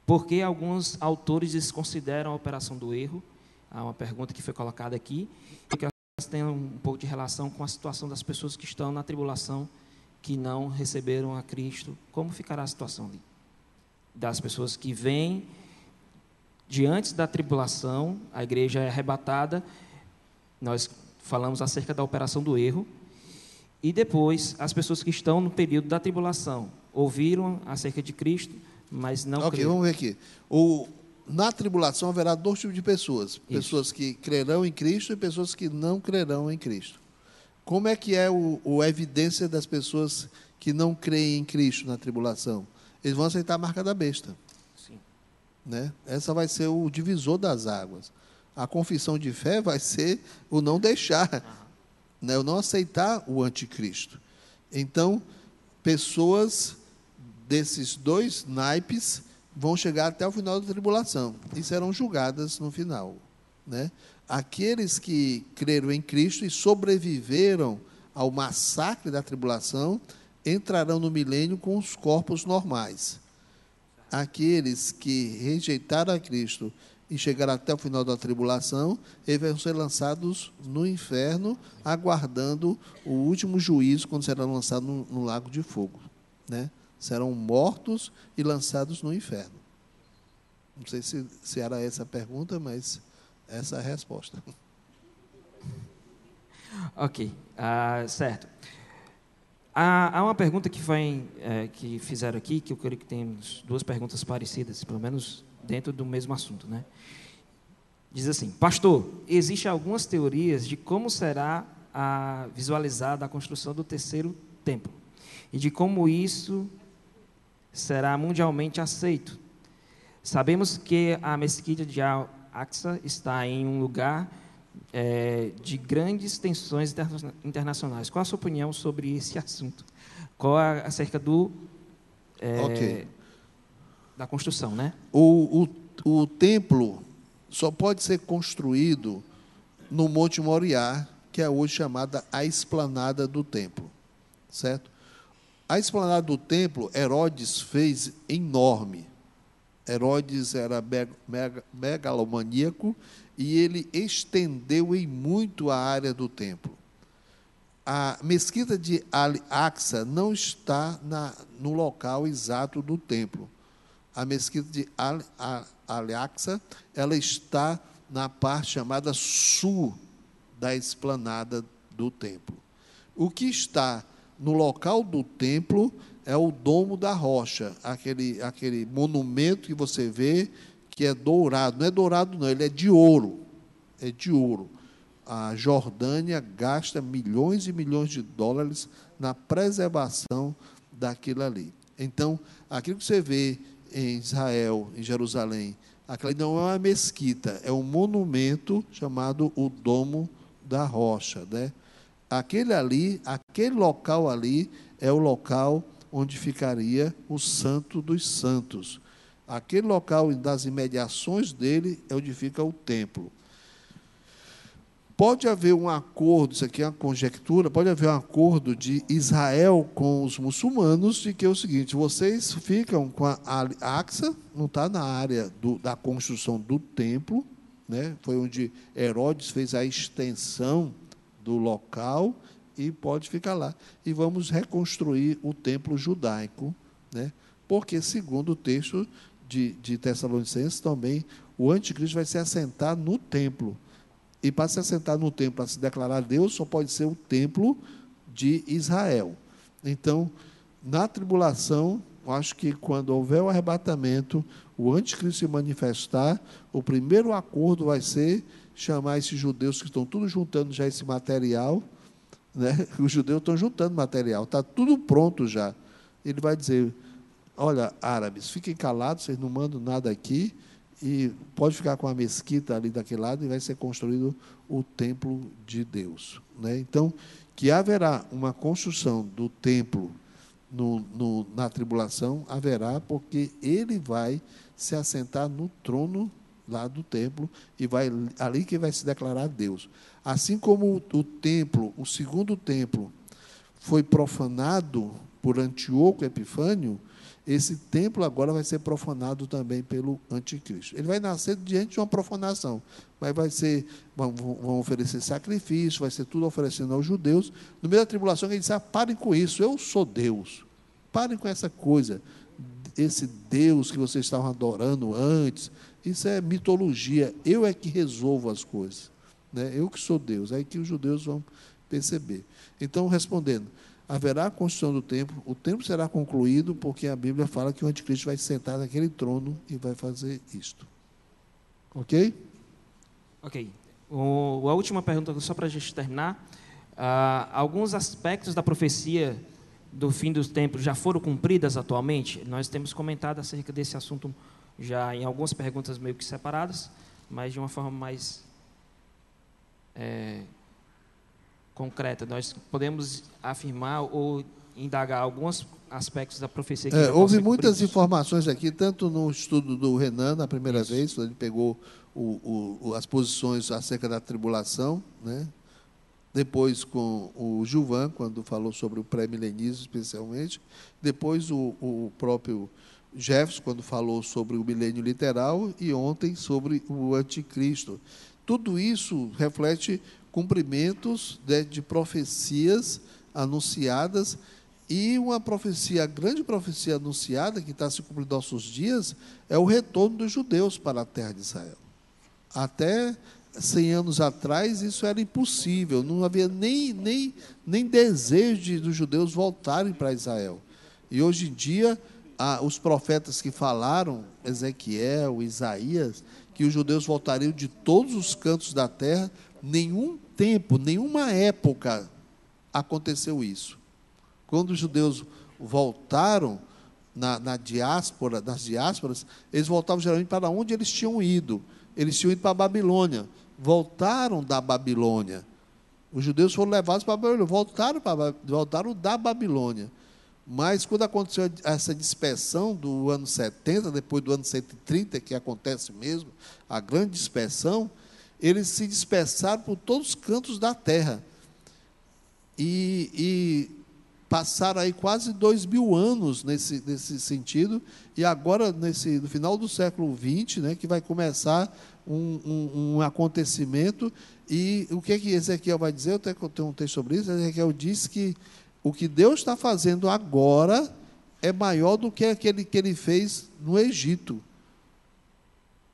Porque alguns autores desconsideram a operação do erro? Há uma pergunta que foi colocada aqui, e que tem um pouco de relação com a situação das pessoas que estão na tribulação, que não receberam a Cristo. Como ficará a situação ali? Das pessoas que vêm diante da tribulação, a igreja é arrebatada, nós falamos acerca da operação do erro, e depois as pessoas que estão no período da tribulação, ouviram acerca de Cristo, mas não creram. Vamos ver aqui. Na tribulação haverá 2 tipos de pessoas. Isso. Pessoas que crerão em Cristo e pessoas que não crerão em Cristo. Como é que é a evidência das pessoas que não creem em Cristo na tribulação? Eles vão aceitar a marca da besta. Sim. Né? Essa vai ser o divisor das águas. A confissão de fé vai ser o não deixar, né? O não aceitar o anticristo. Então, pessoas desses 2 naipes vão chegar até o final da tribulação e serão julgadas no final, né? Aqueles que creram em Cristo e sobreviveram ao massacre da tribulação entrarão no milênio com os corpos normais. Aqueles que rejeitaram a Cristo e chegaram até o final da tribulação, eles vão ser lançados no inferno, aguardando o último juízo, quando serão lançados no lago de fogo, né? Serão mortos e lançados no inferno. Não sei se era essa a pergunta, mas essa é a resposta. Ok, certo. Há uma pergunta que fizeram aqui, que eu creio que temos 2 perguntas parecidas, pelo menos dentro do mesmo assunto, né? Diz assim: pastor, existem algumas teorias de como será visualizada a construção do 3º templo e de como isso será mundialmente aceito. Sabemos que a mesquita de Al-Aqsa está em um lugar de grandes tensões internacionais. Qual a sua opinião sobre esse assunto? Acerca da construção, né? O templo só pode ser construído no Monte Moriá, que é hoje chamada a esplanada do templo, certo? A esplanada do templo, Herodes fez enorme. Herodes era megalomaníaco e ele estendeu em muito a área do templo. A mesquita de Al-Aqsa não está no local exato do templo. A mesquita de Al-Aqsa, ela está na parte chamada sul da esplanada do templo. O que está no local do templo é o Domo da Rocha, aquele monumento que você vê que é dourado. Não é dourado, não, ele é de ouro. É de ouro. A Jordânia gasta milhões e milhões de dólares na preservação daquilo ali. Então, aquilo que você vê em Israel, em Jerusalém, aquilo não é uma mesquita, é um monumento chamado o Domo da Rocha, né? Aquele local ali é o local onde ficaria o Santo dos Santos. Aquele local das imediações dele é onde fica o templo. Pode haver um acordo, isso aqui é uma conjectura, pode haver um acordo de Israel com os muçulmanos, de que é o seguinte: vocês ficam com a Al-Aqsa, não está na área da construção do templo, né? Foi onde Herodes fez a extensão do local, e pode ficar lá. E vamos reconstruir o templo judaico, né? Porque, segundo o texto de Tessalonicenses, também o anticristo vai se assentar no templo. E para se assentar no templo, para se declarar Deus, só pode ser o templo de Israel. Então, na tribulação, acho que quando houver o arrebatamento, o anticristo se manifestar, o primeiro acordo vai ser chamar esses judeus que estão tudo juntando já esse material, né? Os judeus estão juntando material, está tudo pronto já. Ele vai dizer: olha, árabes, fiquem calados, vocês não mandam nada aqui, e pode ficar com a mesquita ali daquele lado, e vai ser construído o templo de Deus, né? Então, que haverá uma construção do templo na tribulação, haverá, porque ele vai se assentar no trono lá do templo, e vai ali que vai se declarar Deus. Assim como o templo, o segundo templo, foi profanado por Antíoco Epifânio, esse templo agora vai ser profanado também pelo anticristo. Ele vai nascer diante de uma profanação, mas vão oferecer sacrifício, vai ser tudo oferecendo aos judeus. No meio da tribulação, ele diz: parem com isso, eu sou Deus. Parem com essa coisa, esse Deus que vocês estavam adorando antes, isso é mitologia, eu é que resolvo as coisas, né? Eu que sou Deus. Aí que os judeus vão perceber. Então, respondendo, haverá a construção do templo, o templo será concluído, porque a Bíblia fala que o anticristo vai se sentar naquele trono e vai fazer isto. Ok? Ok. A última pergunta, só para a gente terminar. Alguns aspectos da profecia do fim dos tempos já foram cumpridas atualmente? Nós temos comentado acerca desse assunto já em algumas perguntas meio que separadas, mas de uma forma mais concreta. Nós podemos afirmar ou indagar alguns aspectos da profecia que houve muitas informações aqui, tanto no estudo do Renan, na primeira vez, quando ele pegou as posições acerca da tribulação, né? Depois com o Gilvan, quando falou sobre o pré-milenismo, especialmente. Depois o próprio Jefferson, quando falou sobre o milênio literal, e ontem sobre o anticristo. Tudo isso reflete cumprimentos de profecias anunciadas, e uma profecia, a grande profecia anunciada, que está se cumprindo aos nossos dias, é o retorno dos judeus para a terra de Israel. Até 100 anos atrás, isso era impossível, não havia nem desejo dos judeus voltarem para Israel. E hoje em dia, os profetas que falaram, Ezequiel, Isaías, que os judeus voltariam de todos os cantos da terra, nenhum tempo, nenhuma época aconteceu isso. Quando os judeus voltaram nas diásporas, eles voltavam geralmente para onde eles tinham ido. Eles tinham ido para a Babilônia, voltaram da Babilônia. Os judeus foram levados para a Babilônia, voltaram da Babilônia. Mas quando aconteceu essa dispersão do ano 70, depois do ano 130, que acontece mesmo, a grande dispersão, eles se dispersaram por todos os cantos da terra. E passaram aí quase 2000 anos nesse sentido, e agora, no final do século XX, né, que vai começar um acontecimento. E o que Ezequiel vai dizer? Eu tenho um texto sobre isso. Ezequiel diz que o que Deus está fazendo agora é maior do que aquele que ele fez no Egito.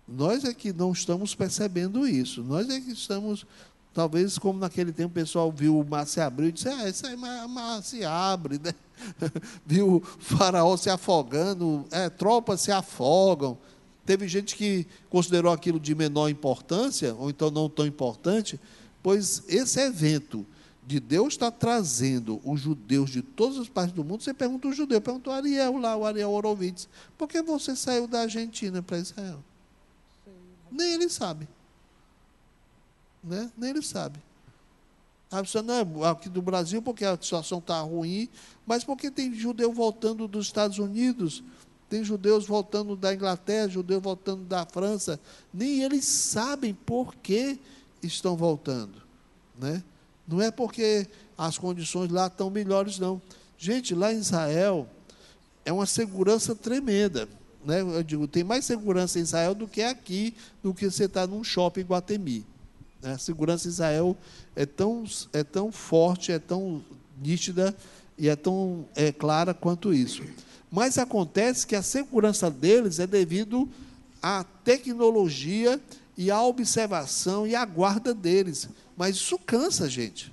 Nós é que não estamos percebendo isso. Nós é que estamos, talvez, como naquele tempo o pessoal viu o mar se abrir e disse, isso aí mar se abre, né? Viu o faraó se afogando, tropas se afogam. Teve gente que considerou aquilo de menor importância, ou então não tão importante, pois esse evento de Deus estar trazendo os judeus de todas as partes do mundo, você pergunta o judeu, pergunta o Ariel lá, o Ariel Horowitz, por que você saiu da Argentina para Israel? Nem ele sabe. Né? Nem ele sabe. A pessoa não é aqui do Brasil porque a situação está ruim, mas porque tem judeu voltando dos Estados Unidos, tem judeus voltando da Inglaterra, judeus voltando da França, nem eles sabem por que estão voltando. Né? Não é porque as condições lá estão melhores, não. Gente, lá em Israel é uma segurança tremenda. Né? Eu digo, tem mais segurança em Israel do que aqui, do que você está num shopping em Guatemi. A segurança em Israel é tão forte, é tão nítida e é tão clara quanto isso. Mas acontece que a segurança deles é devido à tecnologia e à observação e à guarda deles. Mas isso cansa, gente.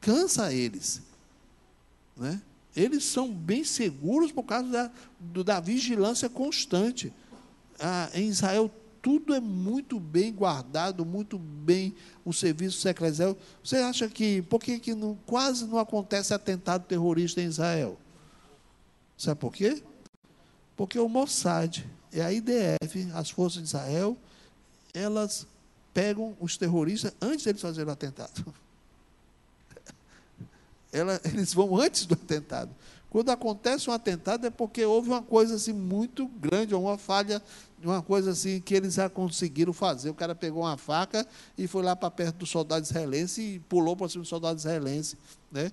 Cansa eles. Né? Eles são bem seguros por causa da vigilância constante. Em Israel, tudo é muito bem guardado, muito bem o serviço secreto. Você acha que, por que quase não acontece atentado terrorista em Israel? Sabe por quê? Porque o Mossad e a IDF, as forças de Israel, elas pegam os terroristas antes deles fazerem o atentado. Eles vão antes do atentado. Quando acontece um atentado é porque houve uma coisa assim muito grande, uma falha, uma coisa assim que eles já conseguiram fazer. O cara pegou uma faca e foi lá para perto do soldado israelense e pulou para cima do soldado israelense. Né?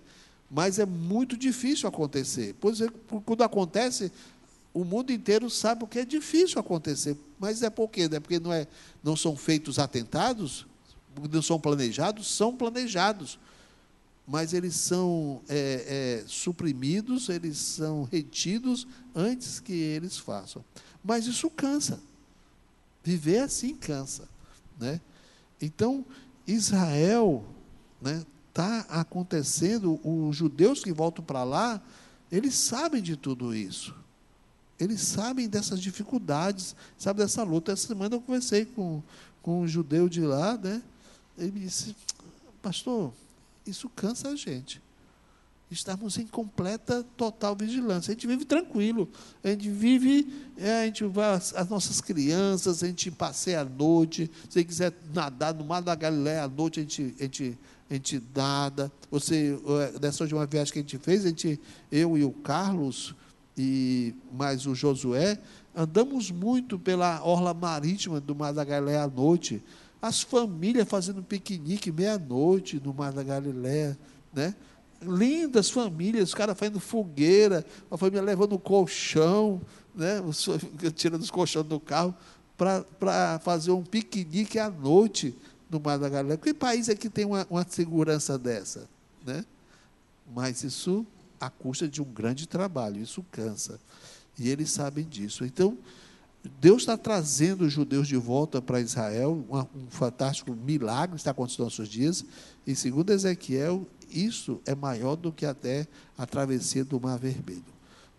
Mas é muito difícil acontecer. Pois quando acontece, o mundo inteiro sabe o que é difícil acontecer. Mas é por quê? Não é porque não são feitos atentados, não são planejados, são planejados. Mas eles são suprimidos, eles são retidos antes que eles façam. Mas isso cansa. Viver assim cansa. Né? Então, Israel, né, está acontecendo, os judeus que voltam para lá, eles sabem de tudo isso. Eles sabem dessas dificuldades, sabem dessa luta. Essa semana eu conversei com um judeu de lá, né? Ele me disse, pastor, isso cansa a gente. Estamos em completa, total vigilância. A gente vive tranquilo. A gente vai, as nossas crianças, a gente passeia à noite. Se quiser nadar no Mar da Galileia à noite, a gente nada. Dessa última viagem que a gente fez, eu e o Carlos, e mais o Josué, andamos muito pela orla marítima do Mar da Galileia à noite. As famílias fazendo piquenique meia-noite no Mar da Galileia, né? Lindas famílias, os caras fazendo fogueira, a família levando colchão, né? Tirando os colchões do carro, para fazer um piquenique à noite no Mar da Galileia. Que país é que tem uma segurança dessa? Né? Mas isso à custa de um grande trabalho, isso cansa. E eles sabem disso. Então, Deus está trazendo os judeus de volta para Israel, um fantástico milagre está acontecendo nos nossos dias, e segundo Ezequiel, isso é maior do que até a travessia do Mar Vermelho.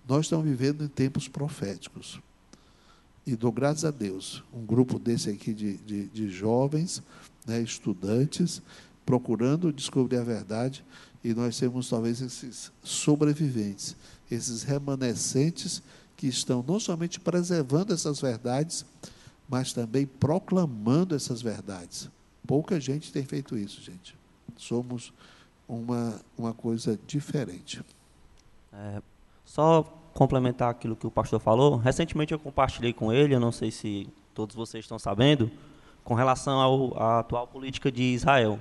Nós estamos vivendo em tempos proféticos, e dou graças a Deus, um grupo desse aqui de jovens, né, estudantes, procurando descobrir a verdade, e nós temos talvez esses sobreviventes, esses remanescentes, que estão não somente preservando essas verdades, mas também proclamando essas verdades. Pouca gente tem feito isso, gente. Somos uma coisa diferente. Só complementar aquilo que o pastor falou. Recentemente eu compartilhei com ele, eu não sei se todos vocês estão sabendo, com relação à atual política de Israel.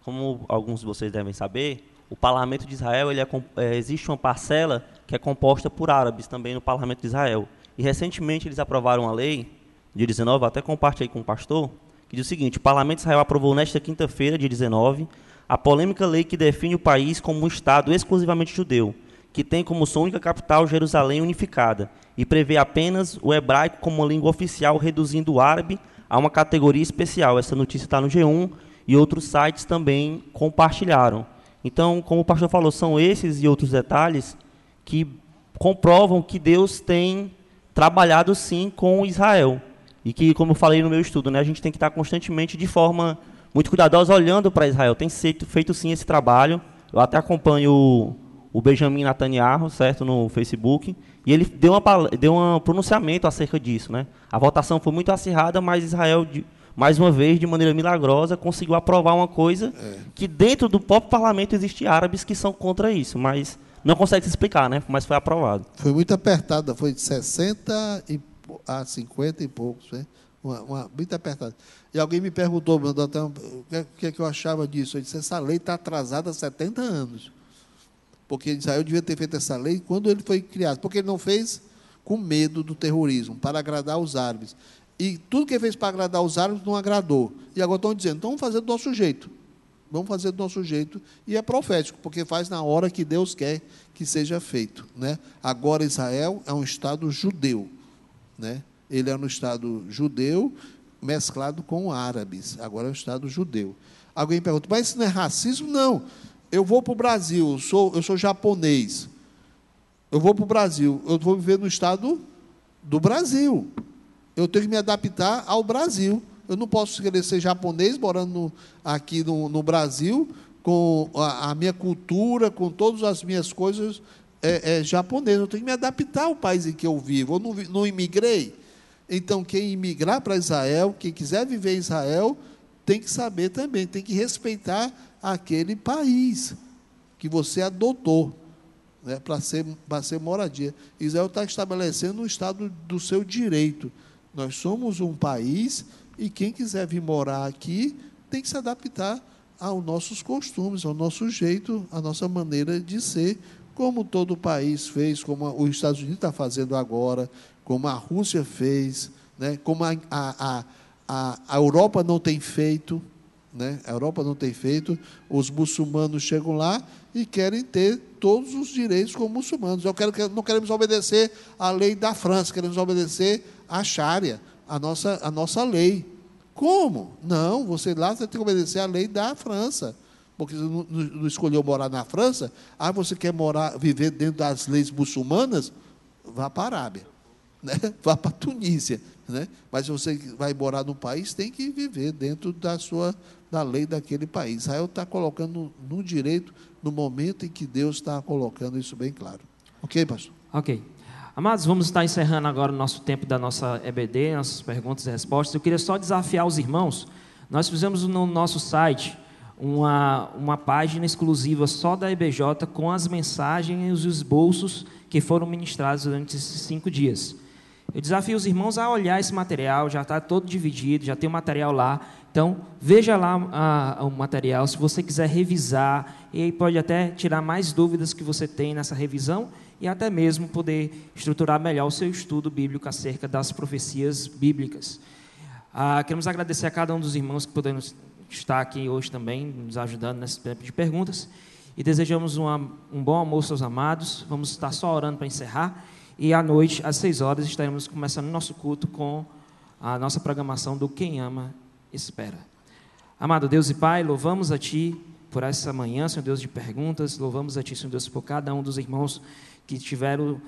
Como alguns de vocês devem saber, o parlamento de Israel, existe uma parcela que é composta por árabes também no parlamento de Israel. E recentemente eles aprovaram uma lei, dia 19, até compartilhei com o pastor, que diz o seguinte: o parlamento de Israel aprovou nesta quinta-feira, dia 19, a polêmica lei que define o país como um Estado exclusivamente judeu, que tem como sua única capital Jerusalém unificada, e prevê apenas o hebraico como uma língua oficial, reduzindo o árabe a uma categoria especial. Essa notícia está no G1 e outros sites também compartilharam. Então, como o pastor falou, são esses e outros detalhes que comprovam que Deus tem trabalhado sim com Israel. E que, como eu falei no meu estudo, né, a gente tem que estar constantemente, de forma muito cuidadosa, olhando para Israel. Tem feito sim esse trabalho. Eu até acompanho o Benjamin Netanyahu, certo, no Facebook, e ele deu um pronunciamento acerca disso, né? A votação foi muito acirrada, mas Israel, mais uma vez, de maneira milagrosa, conseguiu aprovar uma coisa que dentro do próprio parlamento existem árabes que são contra isso, mas não consegue se explicar, né? Mas foi aprovado. Foi muito apertada, foi de 60 a 50 e poucos, né? Muito apertada. E alguém me perguntou, mandou até o que eu achava disso. Eu disse: essa lei está atrasada há 70 anos. Porque Israel devia ter feito essa lei quando ele foi criado. Porque ele não fez com medo do terrorismo, para agradar os árabes. E tudo que ele fez para agradar os árabes não agradou. E agora estão dizendo: então vamos fazer do nosso jeito. Vamos fazer do nosso jeito. E é profético, porque faz na hora que Deus quer que seja feito, né? Agora Israel é um Estado judeu, né? Ele é um Estado judeu mesclado com árabes. Agora é um Estado judeu. Alguém pergunta: mas isso não é racismo? Não. Eu vou para o Brasil, eu sou japonês. Eu vou para o Brasil, eu vou viver no Estado do Brasil. Eu tenho que me adaptar ao Brasil. Eu não posso querer ser japonês morando aqui no Brasil, com a minha cultura, com todas as minhas coisas japonês. Eu tenho que me adaptar ao país em que eu vivo. Eu não imigrei. Então, quem imigrar para Israel, quem quiser viver em Israel, tem que saber também, tem que respeitar aquele país que você adotou, né, para ser moradia. Israel está estabelecendo um Estado do seu direito. Nós somos um país e quem quiser vir morar aqui tem que se adaptar aos nossos costumes, ao nosso jeito, à nossa maneira de ser, como todo país fez, como os Estados Unidos está fazendo agora, como a Rússia fez, né, como a Europa não tem feito, né? A Europa não tem feito. Os muçulmanos chegam lá e querem ter todos os direitos como muçulmanos. Não queremos obedecer à lei da França, queremos obedecer à Sharia, a nossa lei. Como? Não, você tem que obedecer à lei da França, porque você não escolheu morar na França. Você quer viver dentro das leis muçulmanas? Vá para a Arábia, né? Vá para a Tunísia, né? Mas se você vai morar no país, tem que viver dentro da lei daquele país. Israel está colocando no direito no momento em que Deus está colocando isso bem claro. Ok, pastor? Ok. Amados, vamos estar encerrando agora o nosso tempo da nossa EBD, nossas perguntas e respostas. Eu queria só desafiar os irmãos. Nós fizemos no nosso site uma página exclusiva só da EBJ com as mensagens e os esboços que foram ministrados durante esses 5 dias. Eu desafio os irmãos a olhar esse material, já está todo dividido, já tem o material lá. Então, veja lá o material, se você quiser revisar, e aí pode até tirar mais dúvidas que você tem nessa revisão, e até mesmo poder estruturar melhor o seu estudo bíblico acerca das profecias bíblicas. Queremos agradecer a cada um dos irmãos que puderam estar aqui hoje também, nos ajudando nesse tempo de perguntas, e desejamos um bom almoço aos amados. Vamos estar só orando para encerrar, e à noite, às 6 horas, estaremos começando o nosso culto com a nossa programação do Quem Ama, Espera. Amado Deus e Pai, louvamos a Ti por essa manhã, Senhor Deus de perguntas, louvamos a Ti, Senhor Deus, por cada um dos irmãos que tiveram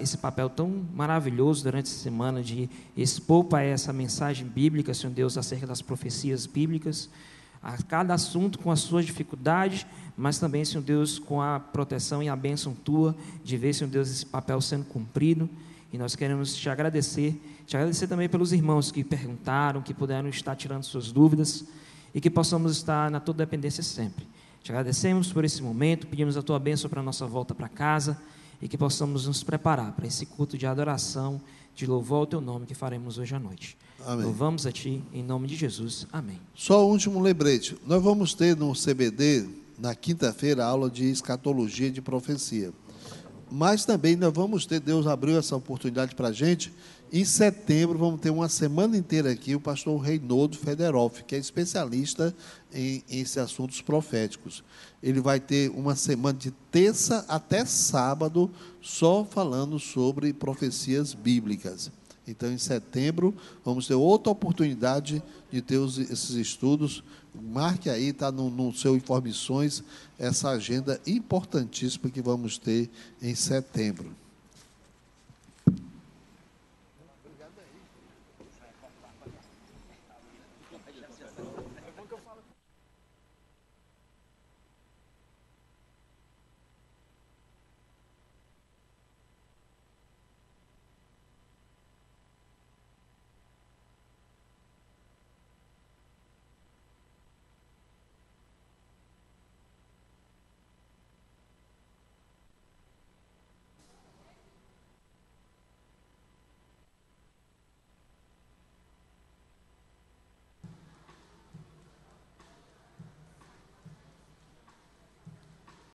esse papel tão maravilhoso durante essa semana de expor, Pai, essa mensagem bíblica, Senhor Deus, acerca das profecias bíblicas, a cada assunto com as suas dificuldades, mas também, Senhor Deus, com a proteção e a bênção Tua, de ver, Senhor Deus, esse papel sendo cumprido. E nós queremos Te agradecer também pelos irmãos que perguntaram, que puderam estar tirando suas dúvidas, e que possamos estar na Tua dependência sempre. Te agradecemos por esse momento, pedimos a Tua bênção para a nossa volta para casa, e que possamos nos preparar para esse culto de adoração, de louvor ao Teu nome que faremos hoje à noite. Amém. Louvamos a Ti, em nome de Jesus. Amém. Só o último lembrete. Nós vamos ter no CBD, na quinta-feira, a aula de escatologia e de profecia. Mas também nós vamos ter, Deus abriu essa oportunidade para a gente. Em setembro, vamos ter uma semana inteira aqui o pastor Reinaldo Federoff, que é especialista em esses assuntos proféticos. Ele vai ter uma semana de terça até sábado só falando sobre profecias bíblicas. Então, em setembro, vamos ter outra oportunidade de ter esses estudos. Marque aí, está no seu Informações, essa agenda importantíssima que vamos ter em setembro.